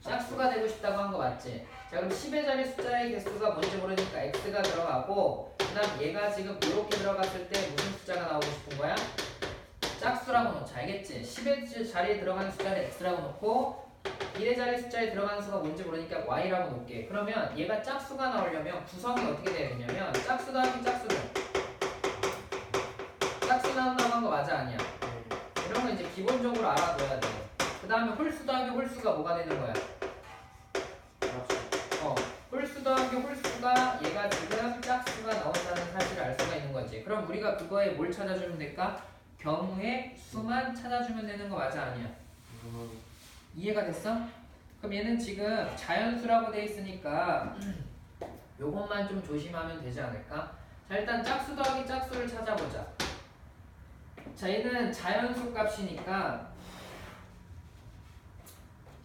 짝수가 되고 싶다고 한 거 맞지? 자, 그럼 10의 자리 숫자의 개수가 뭔지 모르니까 x가 들어가고 그 다음 얘가 지금 이렇게 들어갔을 때 무슨 숫자가 나오고 싶은 거야? 짝수라고 놓자. 알겠지? 10의 자리에 들어가는 숫자를 x라고 놓고 1의 자리 숫자에 들어가는 수가 뭔지 모르니까 y라고 놓을게. 그러면 얘가 짝수가 나오려면 구성이 어떻게 되야 되냐면 짝수 더하기 짝수죠. 짝수 나온다고 한 거 맞아 아니야? 이런 거 이제 기본적으로 알아둬야 돼. 그 다음에 홀수 더하기 홀수가 뭐가 되는 거야? 홀수 더하기 홀수가 얘가 지금 짝수가 나온다는 사실을 알 수가 있는 거지. 그럼 우리가 그거에 뭘 찾아주면 될까? 경우의 수만 찾아주면 되는 거 맞아 아니야? 이해가 됐어? 그럼 얘는 지금 자연수라고 돼 있으니까 요것만 좀 조심하면 되지 않을까? 자, 일단 짝수 더하기 짝수를 찾아보자. 자, 얘는 자연수 값이니까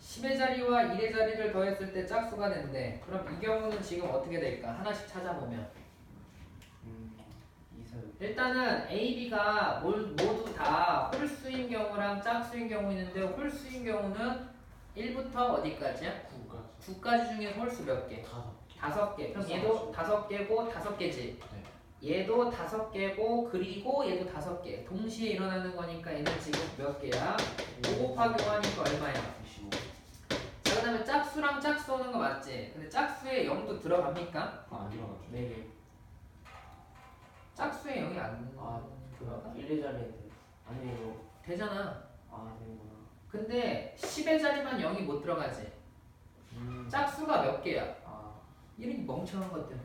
10의 자리와 1의 자리를 더했을 때 짝수가 된대. 그럼 이 경우는 지금 어떻게 될까? 하나씩 찾아보면 일단은 A, B가 모두 다 홀수인 경우랑 짝수인 경우 있는데 홀수인 경우는 1부터 어디까지야? 9까지 중에서 홀수 몇 개? 5개. 그럼 얘도 5개고 5개지. 얘도 5개고 그리고 얘도 5개. 동시에 일어나는 거니까 얘는 지금 몇 개야? 5 곱하기 5 하니까 얼마야? 자, 그 다음에 짝수랑 짝수 오는 거 맞지? 근데 짝수에 0도 들어갑니까? 안 들어가죠. 4개. 짝수에 0이 안 들어가? 1의 자리에 아니 이거 되잖아. 되는구나. 근데 10의 자리만 0이 못 들어가지. 짝수가 몇 개야? 이런 멍청한 것들.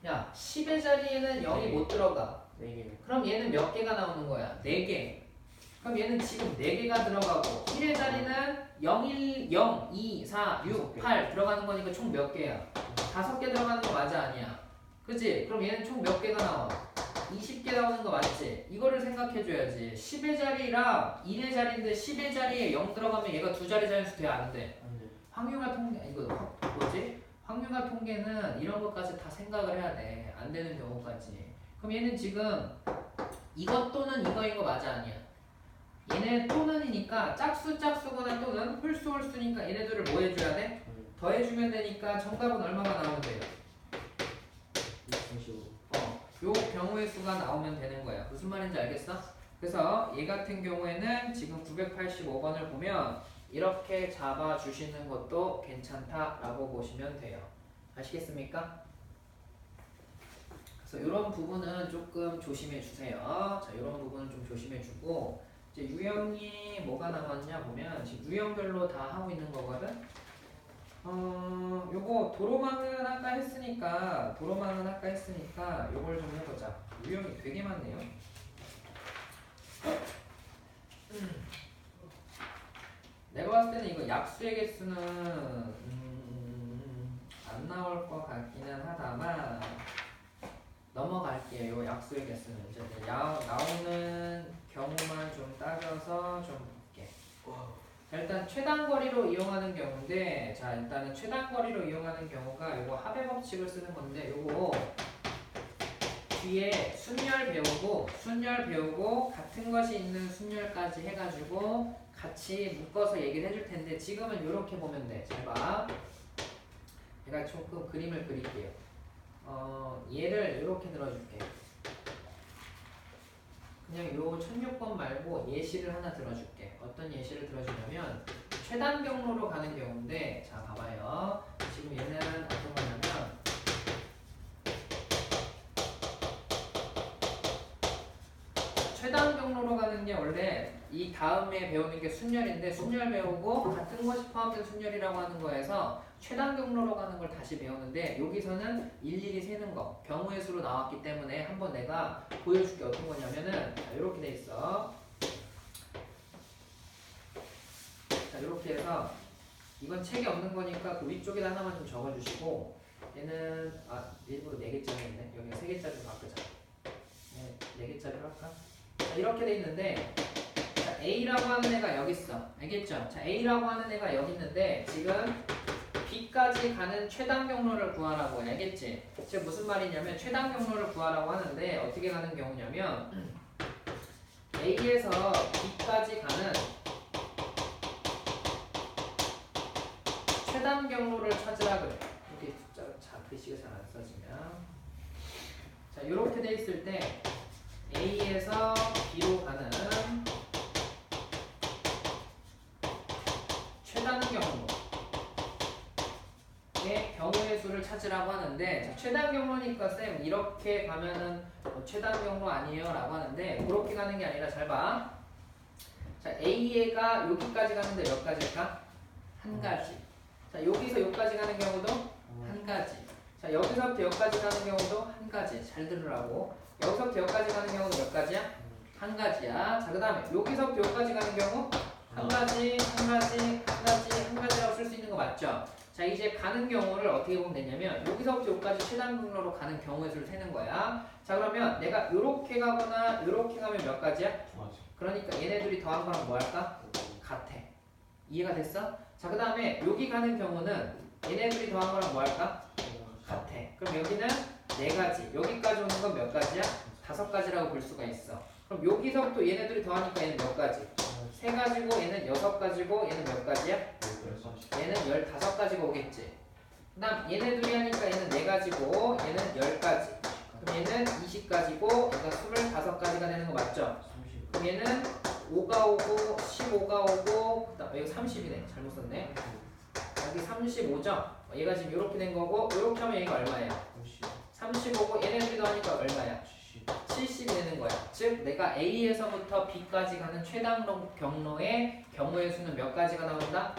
야, 10의 자리에는 0이 못 들어가. 4개. 그럼 얘는 몇 개가 나오는 거야? 4개. 그럼 얘는 지금 4개가 들어가고 1의 자리는 0, 1, 0, 2, 4, 6, 8 들어가는 거니까 총 몇 개야? 5개 들어가는 거 맞아 아니야? 그치? 그럼 얘는 총 몇 개가 나와? 20개 나오는 거 맞지? 이거를 생각해줘야지. 10의 자리랑 1의 자리인데 10의 자리에 0 들어가면 얘가 두 자리 자연수 돼야 안 돼? 안 돼. 확률과 통계, 이거 뭐지? 확률과 통계는 이런 것까지 다 생각을 해야 돼. 안 되는 경우까지. 그럼 얘는 지금 이것 또는 이거인 거 맞아 아니야? 얘네 또는이니까 짝수거나 또는 홀수니까 얘네들을 뭐 해줘야 돼? 더해주면 되니까 정답은 얼마가 나오면 돼요? 25. 요 경우의 수가 나오면 되는 거야. 무슨 말인지 알겠어? 그래서 얘 같은 경우에는 지금 985번을 보면 이렇게 잡아주시는 것도 괜찮다라고 보시면 돼요. 아시겠습니까? 그래서 이런 부분은 조금 조심해 주세요. 자, 이런 부분은 좀 조심해 주고 이제 유형이 뭐가 남았냐 보면 지금 유형별로 다 하고 있는 거거든. 요거 도로망은 아까 했으니까 요걸 좀 해보자. 유형이 되게 많네요. 내가 봤을 때는 이거 약수의 개수는 안 나올 것 같기는 하다만 넘어갈게요. 요 약수의 개수는 이제 나오는 경우만 좀 따져서 좀 볼게. 자, 일단 최단거리로 이용하는 경우인데, 자, 일단은 최단거리로 이용하는 경우가 요거 합의 법칙을 쓰는 건데, 요거 뒤에 순열 배우고 같은 것이 있는 순열까지 해가지고 같이 묶어서 얘기를 해줄 텐데 지금은 이렇게 보면 돼. 잘 봐. 제가 조금 그림을 그릴게요. 얘를 이렇게 들어줄게. 그냥 요 1006번 말고 예시를 하나 들어줄게. 어떤 예시를 들어주냐면 최단 경로로 가는 경우인데, 자 봐봐요. 지금 얘는 어떤 거냐면 최단 경로로 가는 게 원래 이 다음에 배우는 게 순열인데 순열 배우고 같은 것이 포함된 순열이라고 하는 거에서 최단 경로로 가는 걸 다시 배우는데 여기서는 일일이 세는 거 경우의 수로 나왔기 때문에 한번 내가 보여줄게. 어떤 거냐면은 자, 이렇게 돼 있어. 자, 이렇게 해서 이건 책에 없는 거니까 그 위쪽에다 하나만 좀 적어주시고 얘는 일부러 4개짜리 있네. 여기가 3개짜리로 바꾸자. 네, 4개짜리로 할까? 자, 이렇게 돼 있는데 자, A라고 하는 애가 여기 있어. 알겠죠? 자, A라고 하는 애가 여기 있는데 지금 B까지 가는 최단 경로를 구하라고 해. 알겠지? 지금 무슨 말이냐면 최단 경로를 구하라고 하는데 어떻게 가는 경우냐면 A에서 B까지 가는 최단 경로를 찾으라 그래. 이렇게 숫자가 글씨가 잘 안 써지면 자, 이렇게 돼 있을 때 A에서 B로 가는 최단 경로 경로의 경우의 수를 찾으라고 하는데 자, 최단 경로니까 쌤 이렇게 가면은 최단 경로 아니에요 라고 하는데 그렇게 가는 게 아니라 잘 봐. 자 A가 여기까지 가는데 몇 가지일까? 한 가지. 자 여기서 여기까지 가는 경우도 한 가지. 자 여기서부터 여기까지 가는 경우도 한 가지. 잘 들으라고. 여기서부터 여기까지 가는 경우도 몇 가지야? 한 가지야. 자 그 다음에 여기서부터 여기까지 가는 경우 한 가지, 한 가지, 한 가지, 한 가지라고 쓸 수 있는 거 맞죠? 자 이제 가는 경우를 어떻게 보면 되냐면 여기서부터 여기까지 최단 경로로 가는 경우의 수를 세는 거야. 자 그러면 내가 요렇게 가거나 요렇게 가면 몇 가지야? 그러니까 얘네들이 더한 거랑 뭐 할까? 같아. 이해가 됐어? 자 그 다음에 여기 가는 경우는 얘네들이 더한 거랑 뭐 할까? 같아. 그럼 여기는 네 가지. 여기까지 오는 건 몇 가지야? 다섯 가지라고 볼 수가 있어. 그럼 여기서부터 얘네들이 더하니까 얘는 몇 가지? 세 가지고 얘는 여섯 가지고 얘는 몇 가지야? 얘는 15가지가 오겠지. 그 다음 얘네들이 하니까 얘는 4가지고 얘는 10가지. 그럼 얘는 20가지고 얘가 25가지가 되는 거 맞죠? 그럼 얘는 5가 오고 15가 오고 그 다음 여기 30이네. 잘못 썼네. 여기 35죠? 얘가 지금 이렇게 된 거고 이렇게 하면 얘가 얼마야? 35고 얘네들이 더하니까 얼마야? 70이 되는 거야. 즉 내가 A에서부터 B까지 가는 최단 경로의 경우의 수는 몇 가지가 나온다?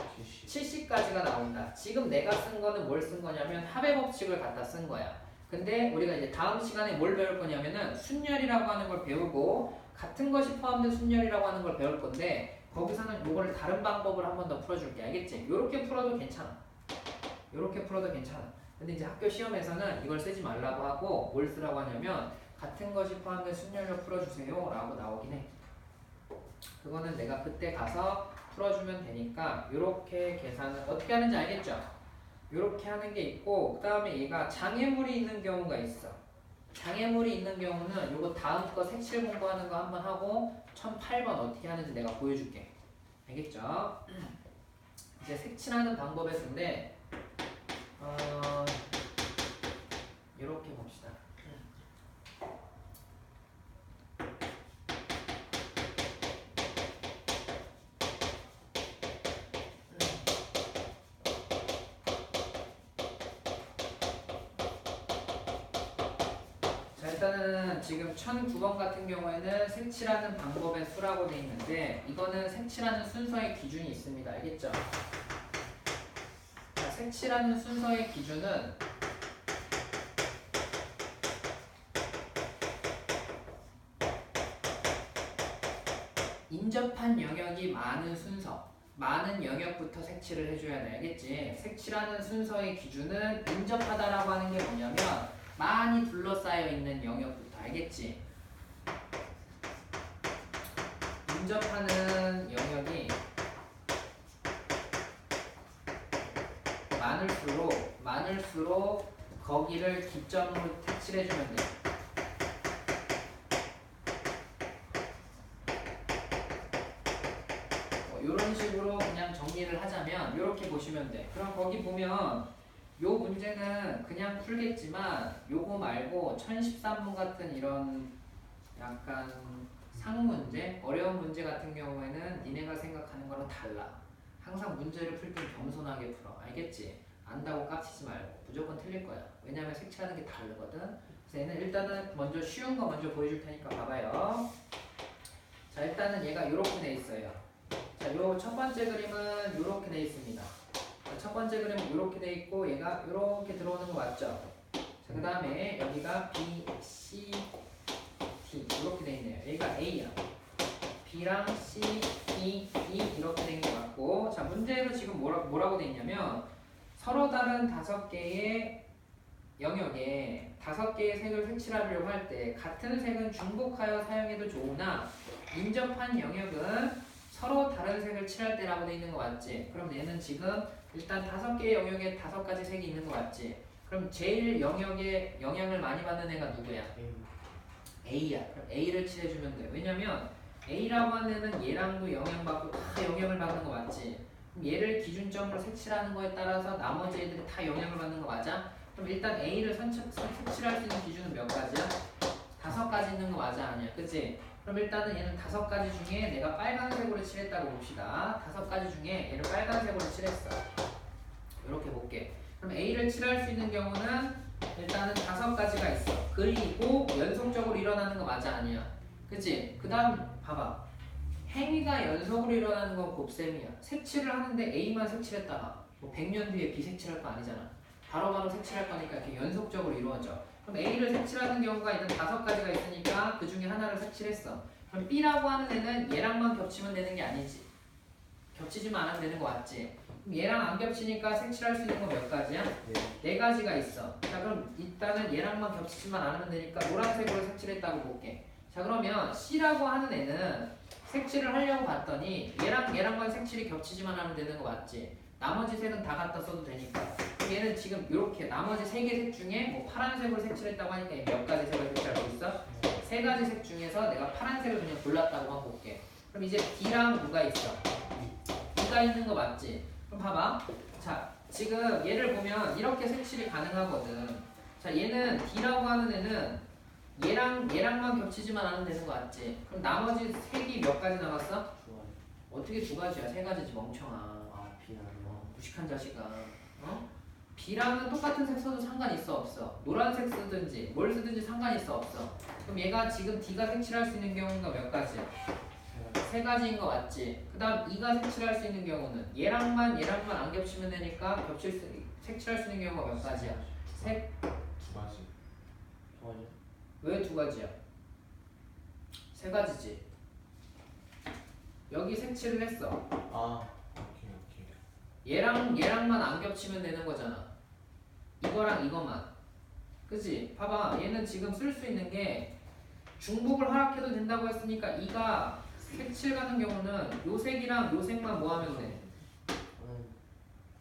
70가지가 나온다. 지금 내가 쓴 거는 뭘 쓴 거냐면 합의 법칙을 갖다 쓴 거야. 근데 우리가 이제 다음 시간에 뭘 배울 거냐면은 순열이라고 하는 걸 배우고 같은 것이 포함된 순열이라고 하는 걸 배울 건데 거기서는 요거를 다른 방법을 한 번 더 풀어줄게. 알겠지? 요렇게 풀어도 괜찮아. 요렇게 풀어도 괜찮아. 근데 이제 학교 시험에서는 이걸 쓰지 말라고 하고 뭘 쓰라고 하냐면 같은 것이 포함된 순열로 풀어주세요 라고 나오긴 해. 그거는 내가 그때 가서 풀어주면 되니까 이렇게 계산을 어떻게 하는지 알겠죠? 이렇게 하는 게 있고 그 다음에 얘가 장애물이 있는 경우가 있어. 장애물이 있는 경우는 요거 다음 거 색칠 공부하는 거 한번 하고 1008번 어떻게 하는지 내가 보여줄게. 알겠죠? 이제 색칠하는 방법의 수인데 이렇게 봅시다. 자 일단은 지금 1009번 같은 경우에는 색칠하는 방법의 수라고 되어 있는데 이거는 색칠하는 순서의 기준이 있습니다. 알겠죠? 자, 색칠하는 순서의 기준은 인접한 영역이 많은 순서, 많은 영역부터 색칠을 해줘야 돼. 알겠지? 색칠하는 순서의 기준은 인접하다라고 하는 게 뭐냐면 많이 둘러싸여 있는 영역부터. 알겠지? 인접하는 영역이 많을수록 거기를 기점으로 색칠해주면 돼. 이런 식으로 그냥 정리를 하자면 이렇게 보시면 돼. 그럼 거기 보면 요 문제는 그냥 풀겠지만 요거 말고 1013문 같은 이런 약간 상문제, 어려운 문제 같은 경우에는 니네가 생각하는 거랑 달라. 항상 문제를 풀 때 겸손하게 풀어. 알겠지? 안다고 깝치지 말고 무조건 틀릴 거야. 왜냐면 색칠하는 게 다르거든. 그래서 얘는 일단은 먼저 쉬운 거 먼저 보여줄 테니까 봐봐요. 자 일단은 얘가 이렇게 돼 있어요. 자, 요 첫 번째 그림은 이렇게 돼 있습니다. 자, 첫 번째 그림은 이렇게 돼 있고 얘가 이렇게 들어오는 거 맞죠? 자, 그 다음에 여기가 B, C, D 이렇게 돼 있네요. 여기가 A야. B랑 C, D, E 이렇게 된 게 맞고 자 문제로 지금 뭐라고 돼 있냐면 서로 다른 5개의 영역에 5개의 색을 색칠하려고 할 때 같은 색은 중복하여 사용해도 좋으나 인접한 영역은 서로 다른 색을 칠할 때라고 돼 있는 거 맞지? 그럼 얘는 지금 일단 5개의 영역에 5가지 색이 있는 거 맞지? 그럼 제일 영역에 영향을 많이 받는 애가 누구야? A야. 그럼 A를 칠해주면 돼. 왜냐면 A라고 하는 애는 얘랑도 영향받고 다 영향을 받는 거 맞지? 그럼 얘를 기준점으로 색칠하는 거에 따라서 나머지 애들이 다 영향을 받는 거 맞아? 그럼 일단 A를 색칠할 수 있는 기준은 몇 가지야? 5가지 있는 거 맞아? 아니야? 그치? 그럼 일단은 얘는 5가지 중에 내가 빨간색으로 칠했다고 봅시다. 5가지 중에 얘를 빨간색으로 칠했어. 이렇게 볼게. 그럼 A를 칠할 수 있는 경우는 일단은 5가지가 있어. 그리고 연속적으로 일어나는 거 맞아 아니야? 그치? 그 다음 봐봐. 행위가 연속으로 일어나는 건 곱셈이야. 색칠을 하는데 A만 색칠했다가 뭐 100년 뒤에 B 색칠할 거 아니잖아. 바로바로 색칠할 거니까 이렇게 연속적으로 이루어져. 그럼 A를 색칠하는 경우가 일단 5가지가 있으니까 그 중에 하나를 색칠했어. 그럼 B라고 하는 애는 얘랑만 겹치면 되는 게 아니지. 겹치지만 않으면 되는 거 맞지? 그럼 얘랑 안 겹치니까 색칠할 수 있는 거 몇 가지야? 네 가지가 있어. 자 그럼 일단은 얘랑만 겹치지만 않으면 되니까 노란색으로 색칠했다고 볼게. 자 그러면 C라고 하는 애는 색칠을 하려고 봤더니 얘랑만 색칠이 겹치지만 하면 되는 거 맞지? 나머지 색은 다 갖다 써도 되니까. 그럼 얘는 지금 이렇게 나머지 3개 색 중에 뭐 파란색으로 색칠했다고 하니까 몇 가지 색을 색칠할 수 있어? 3가지 색 중에서 내가 파란색을 그냥 골랐다고만 볼게. 그럼 이제 B랑 누가 있어? B가 있는 거 맞지? 그럼 봐봐. 자 지금 얘를 보면 이렇게 색칠이 가능하거든. 자 얘는 D라고 하는 애는 얘랑만 겹치지만 않으면 되는 거 맞지? 그럼 나머지 색이 몇 가지 남았어? 어떻게 2가지야? 3가지지 멍청아. 무식한 자식아. 어? B랑은 똑같은 색 써도 상관 있어 없어? 노란색 쓰든지 뭘 쓰든지 상관 있어 없어? 그럼 얘가 지금 D가 색칠할 수 있는 경우가 몇 가지야? 3가지인 거 맞지? 그 다음 E가 색칠할 수 있는 경우는 얘랑만 안 겹치면 되니까 색칠할 수 있는 경우가 몇 가지야? 2가지. 왜 2가지야? 3가지지. 여기 색칠을 했어. 오케이. 얘랑만 안 겹치면 되는 거잖아. 이거랑 이거만. 그치? 봐봐. 얘는 지금 쓸 수 있는 게 중복을 허락해도 된다고 했으니까 이가 색칠 가는 경우는 요 색이랑 요 색만 뭐 하면 돼?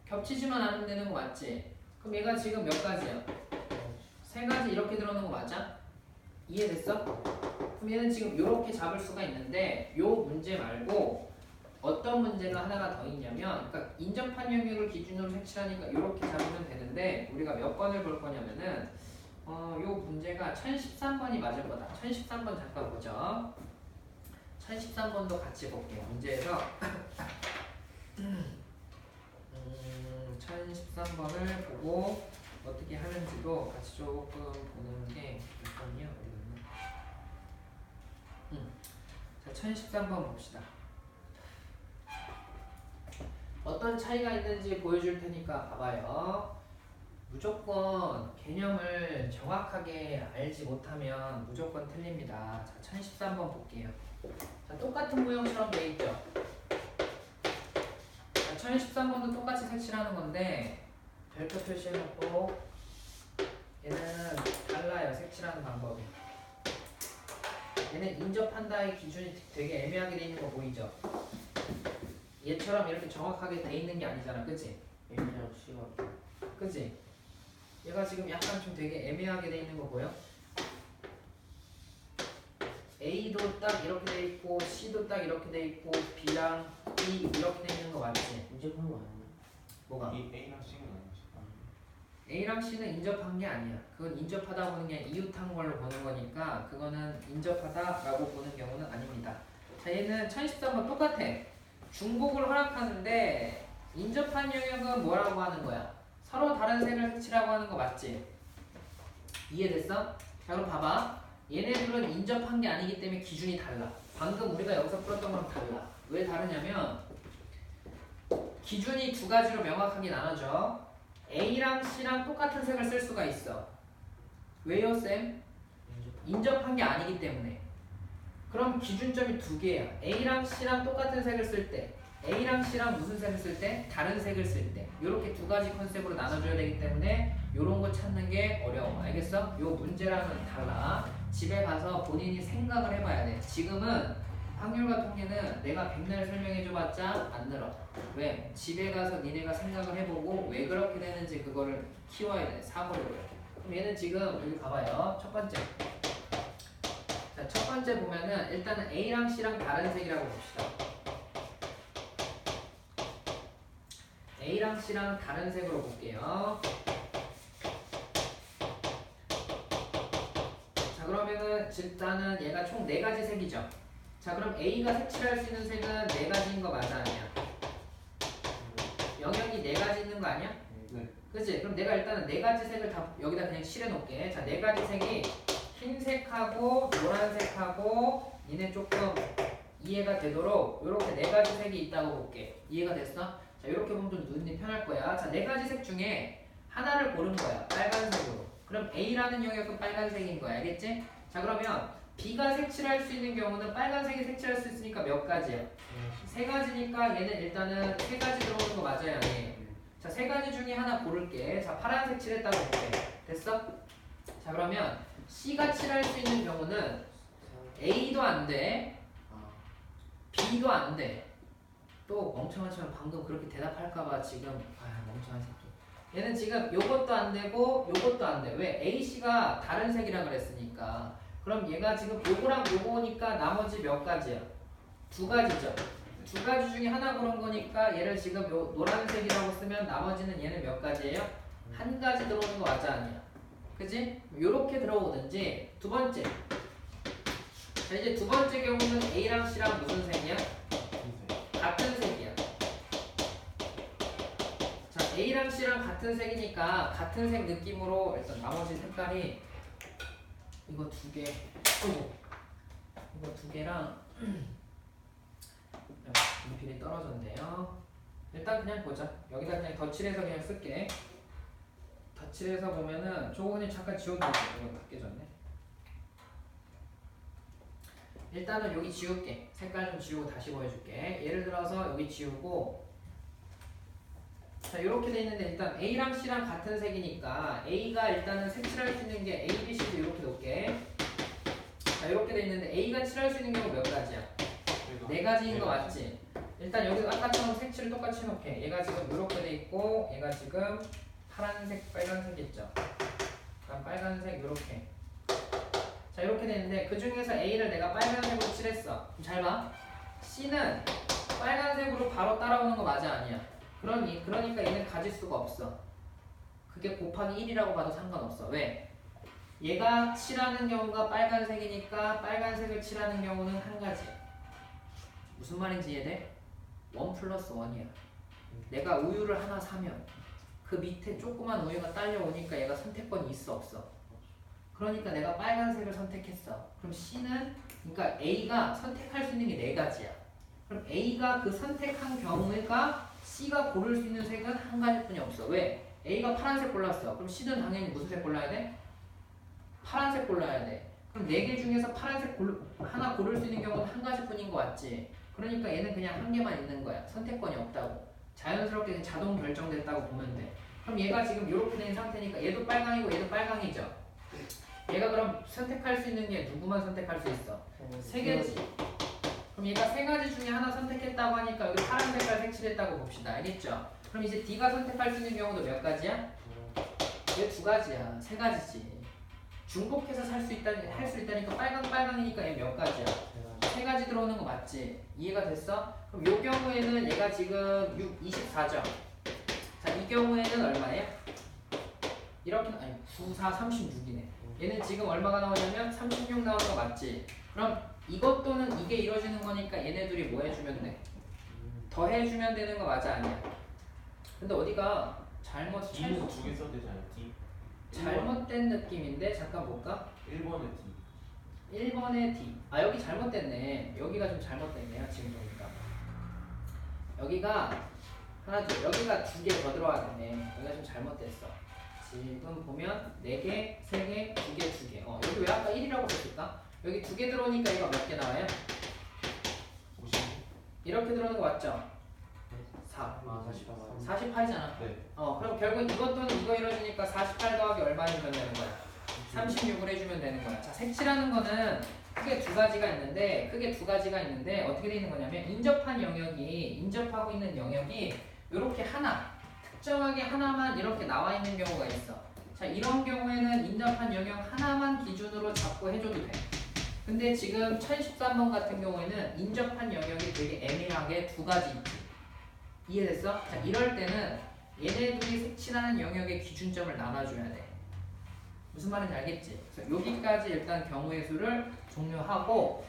겹치지만 않으면 되는 거 맞지? 그럼 얘가 지금 몇 가지야? 3가지 이렇게 들어오는 거 맞아? 이해됐어? 그럼 얘는 지금 이렇게 잡을 수가 있는데 요 문제 말고 어떤 문제가 하나가 더 있냐면 그러니까 인접한 영역을 기준으로 색칠하니까 이렇게 잡으면 되는데 우리가 몇 번을 볼 거냐면은 요 문제가 1013번이 맞을 거다. 1013번 잠깐 보죠. 1013번도 같이 볼게요. 문제에서 1013번을 보고 어떻게 하는지도 같이 조금 보는 게 잠깐요. 자, 1013번 봅시다. 어떤 차이가 있는지 보여줄 테니까 봐봐요. 무조건 개념을 정확하게 알지 못하면 무조건 틀립니다. 자, 1013번 볼게요. 자, 똑같은 모형처럼 돼 있죠? 자, 1013번도 똑같이 색칠하는 건데 별표 표시해놓고 얘는 달라요. 색칠하는 방법이. 얘는 인접한다의 기준이 되게 애매하게 돼 있는 거 보이죠? 얘처럼 이렇게 정확하게 돼 있는 게 아니잖아. 그치? 그치? 얘가 지금 약간 좀 되게 애매하게 돼 있는 거 보여? A도 딱 이렇게 돼 있고 C도 딱 이렇게 돼 있고 B랑 E 이렇게 돼 있는 거 맞지? 인접한 거 아니야? 뭐가? 이 A랑 C는 아니지. A랑 C는 인접한 게 아니야. 그건 인접하다 보는 게 이웃한 걸로 보는 거니까 그거는 인접하다라고 보는 경우는 아닙니다. 자, 얘는 1013번 똑같아. 중복을 허락하는데 인접한 영역은 뭐라고 하는 거야? 서로 다른 색을 색칠하고 하는 거 맞지? 이해됐어? 자 그럼 봐봐. 얘네들은 인접한 게 아니기 때문에 기준이 달라. 방금 우리가 여기서 풀었던 거랑 달라. 왜 다르냐면 기준이 2가지로 명확하게 나눠져. A랑 C랑 똑같은 색을 쓸 수가 있어. 왜요 쌤? 인접한 게 아니기 때문에. 그럼 기준점이 2개야. A랑 C랑 똑같은 색을 쓸 때 A랑 C랑 무슨 색을 쓸 때? 다른 색을 쓸 때. 이렇게 2가지 컨셉으로 나눠줘야 되기 때문에 이런 거 찾는 게 어려워. 알겠어? 요 문제랑은 달라. 집에 가서 본인이 생각을 해봐야 돼. 지금은 확률과 통계는 내가 백날 설명해줘봤자 안 늘어. 왜? 집에 가서 니네가 생각을 해보고 왜 그렇게 되는지 그거를 키워야 돼. 사고력을. 그럼 얘는 지금 여기 봐봐요. 첫 번째. 자, 첫 번째 보면은 일단은 A랑 C랑 다른 색이라고 봅시다. A랑 C랑 다른 색으로 볼게요. 자 그러면은 일단은 얘가 총 4가지 색이죠. 자 그럼 A가 색칠할 수 있는 색은 4가지인 거 맞아 아니야? 영역이 4가지 있는 거 아니야? 네. 그치? 그럼 내가 일단은 네 가지 색을 다 여기다 그냥 칠해놓을게. 자, 네 가지 색이 흰색하고 노란색하고 얘네 조금 이해가 되도록 이렇게 네 가지 색이 있다고 볼게. 이해가 됐어? 자, 이렇게 보면 좀 눈이 편할 거야. 자, 네 가지 색 중에 하나를 고른 거야. 빨간색으로. 그럼 A라는 영역은 빨간색인 거야. 알겠지? 자, 그러면 B가 색칠할 수 있는 경우는 빨간색이 색칠할 수 있으니까 몇 가지야? 세 가지니까 얘는 일단은 세 가지 들어오는 거 맞아요? 아니에요? 자, 세 가지 중에 하나 고를게. 자, 파란색 칠했다고 볼게. 됐어? 자, 그러면 C가 칠할 수 있는 경우는 A도 안 돼. B도 안 돼. 또 멍청한 친구 방금 그렇게 대답할까봐 지금 멍청한 새끼. 얘는 지금 요것도 안 되고 요것도 안 돼. 왜? A, C가 다른 색이라 그랬으니까. 그럼 얘가 지금 요거랑 요거니까 나머지 몇 가지야? 두 가지죠. 두 가지 중에 하나 고른 거니까 얘를 지금 요 노란색이라고 쓰면 나머지는 얘는 몇 가지예요? 한 가지 들어오는 거 맞아 아니야? 그지? 요렇게 들어오든지 두 번째. 자, 이제 두 번째 경우는 A랑 C랑 무슨 색이야? 같은 색이야. 자, A랑 C랑 같은 색이니까 같은 색 느낌으로 일단 나머지 색깔이 이거 두 개, 이거 두 개랑 분필이 떨어졌네요. 일단 그냥 보자. 여기다 그냥 덧칠해서 그냥 쓸게. 덧칠해서 보면은 저거 그냥 잠깐 지워둘게. 이거 다 깨졌네. 일단은 여기 지울게. 색깔 좀 지우고 다시 보여줄게. 예를 들어서 여기 지우고 자 이렇게 돼 있는데 일단 A랑 C랑 같은 색이니까 A가 일단은 색칠할 수 있는 게 A, B, C도 이렇게 놓을게. 자 이렇게 돼 있는데 A가 칠할 수 있는 경우 몇 가지야? 네 가지인 거 맞지? 일단 여기서 아까처럼 색칠을 똑같이 해놓게. 얘가 지금 이렇게 돼 있고 얘가 지금 파란색, 빨간색 있죠? 그럼 빨간색 이렇게. 자 이렇게 되는데 그 중에서 A를 내가 빨간색으로 칠했어. 그럼 잘 봐. C는 빨간색으로 바로 따라오는 거 맞아 아니야? 그러니까 얘는 가질 수가 없어. 그게 곱하기 1이라고 봐도 상관없어. 왜? 얘가 칠하는 경우가 빨간색이니까 빨간색을 칠하는 경우는 한 가지. 무슨 말인지 이해돼? 1 플러스 1이야. 내가 우유를 하나 사면 그 밑에 조그만 우유가 딸려오니까 얘가 선택권이 있어 없어? 그러니까 내가 빨간색을 선택했어. 그럼 C는 그러니까 A가 선택할 수 있는 게 네 가지야. 그럼 A가 그 선택한 경우가 C가 고를 수 있는 색은 한 가지뿐이 없어. 왜? A가 파란색 골랐어. 그럼 C는 당연히 무슨 색 골라야 돼? 파란색 골라야 돼. 그럼 네 개 중에서 파란색 하나 고를 수 있는 경우는 한 가지뿐인 거 맞지? 그러니까 얘는 그냥 한 개만 있는 거야. 선택권이 없다고. 자연스럽게 자동 결정됐다고 보면 돼. 그럼 얘가 지금 이렇게 된 상태니까 얘도 빨강이고 얘도 빨강이죠. 얘가 그럼 선택할 수 있는 게 누구만 선택할 수 있어? 세 개지. 그럼 얘가 세 가지 중에 하나 선택했다고 하니까 여기 파란 색깔 색칠했다고 봅시다. 알겠죠? 그럼 이제 D가 선택할 수 있는 경우도 몇 가지야? 얘 두 가지야. 세 가지지. 중복해서 할 수 있다니까 빨강이니까 얘 몇 가지야? 세 가지 들어오는 거 맞지? 이해가 됐어? 그럼 요 경우에는 얘가 지금 24죠? 자, 이 경우에는 얼마예요? 이렇게, 9, 4, 36이네. 얘는 지금 얼마가 나오냐면 36 나오는 거 맞지? 그럼 이것 또는 이게 이루어지는 거니까 얘네 둘이 뭐 해주면 돼? 더 해주면 되는 거 맞아 아니야? 근데 어디가 D는 두 개 써도 되잖아요. D. 잘못된 느낌인데 잠깐 볼까? 1번에 D. 1번에 D. 여기 잘못됐네. 여기가 좀 잘못됐네요. 지금 보니까. 여기가 하나 둘. 여기가 두 개 더 들어와야 되네. 여기가 좀 잘못됐어. 지금 보면 4개, 3개, 2개, 2개. 여기 왜 아까 1이라고 썼을까? 여기 2개 들어오니까 이거 몇 개 나와요? 50. 이렇게 들어오는 거 맞죠? 4. 48이잖아. 네. 그럼 결국 이것 또는 이거 이루어지니까 48 더하기 얼마 해주면 되는 거야? 36을 해주면 되는 거야. 자, 색칠하는 거는 크게 두 가지가 있는데 어떻게 되어 있는 거냐면 인접하고 있는 영역이 이렇게 특정하게 하나만 이렇게 나와 있는 경우가 있어. 자, 이런 경우에는 인접한 영역 하나만 기준으로 잡고 해줘도 돼. 근데 지금 1013번 같은 경우에는 인접한 영역이 되게 애매하게 두 가지 있지. 이해됐어? 자, 이럴 때는 얘네들이 색칠하는 영역의 기준점을 나눠줘야 돼. 무슨 말인지 알겠지? 그래서 여기까지 일단 경우의 수를 종료하고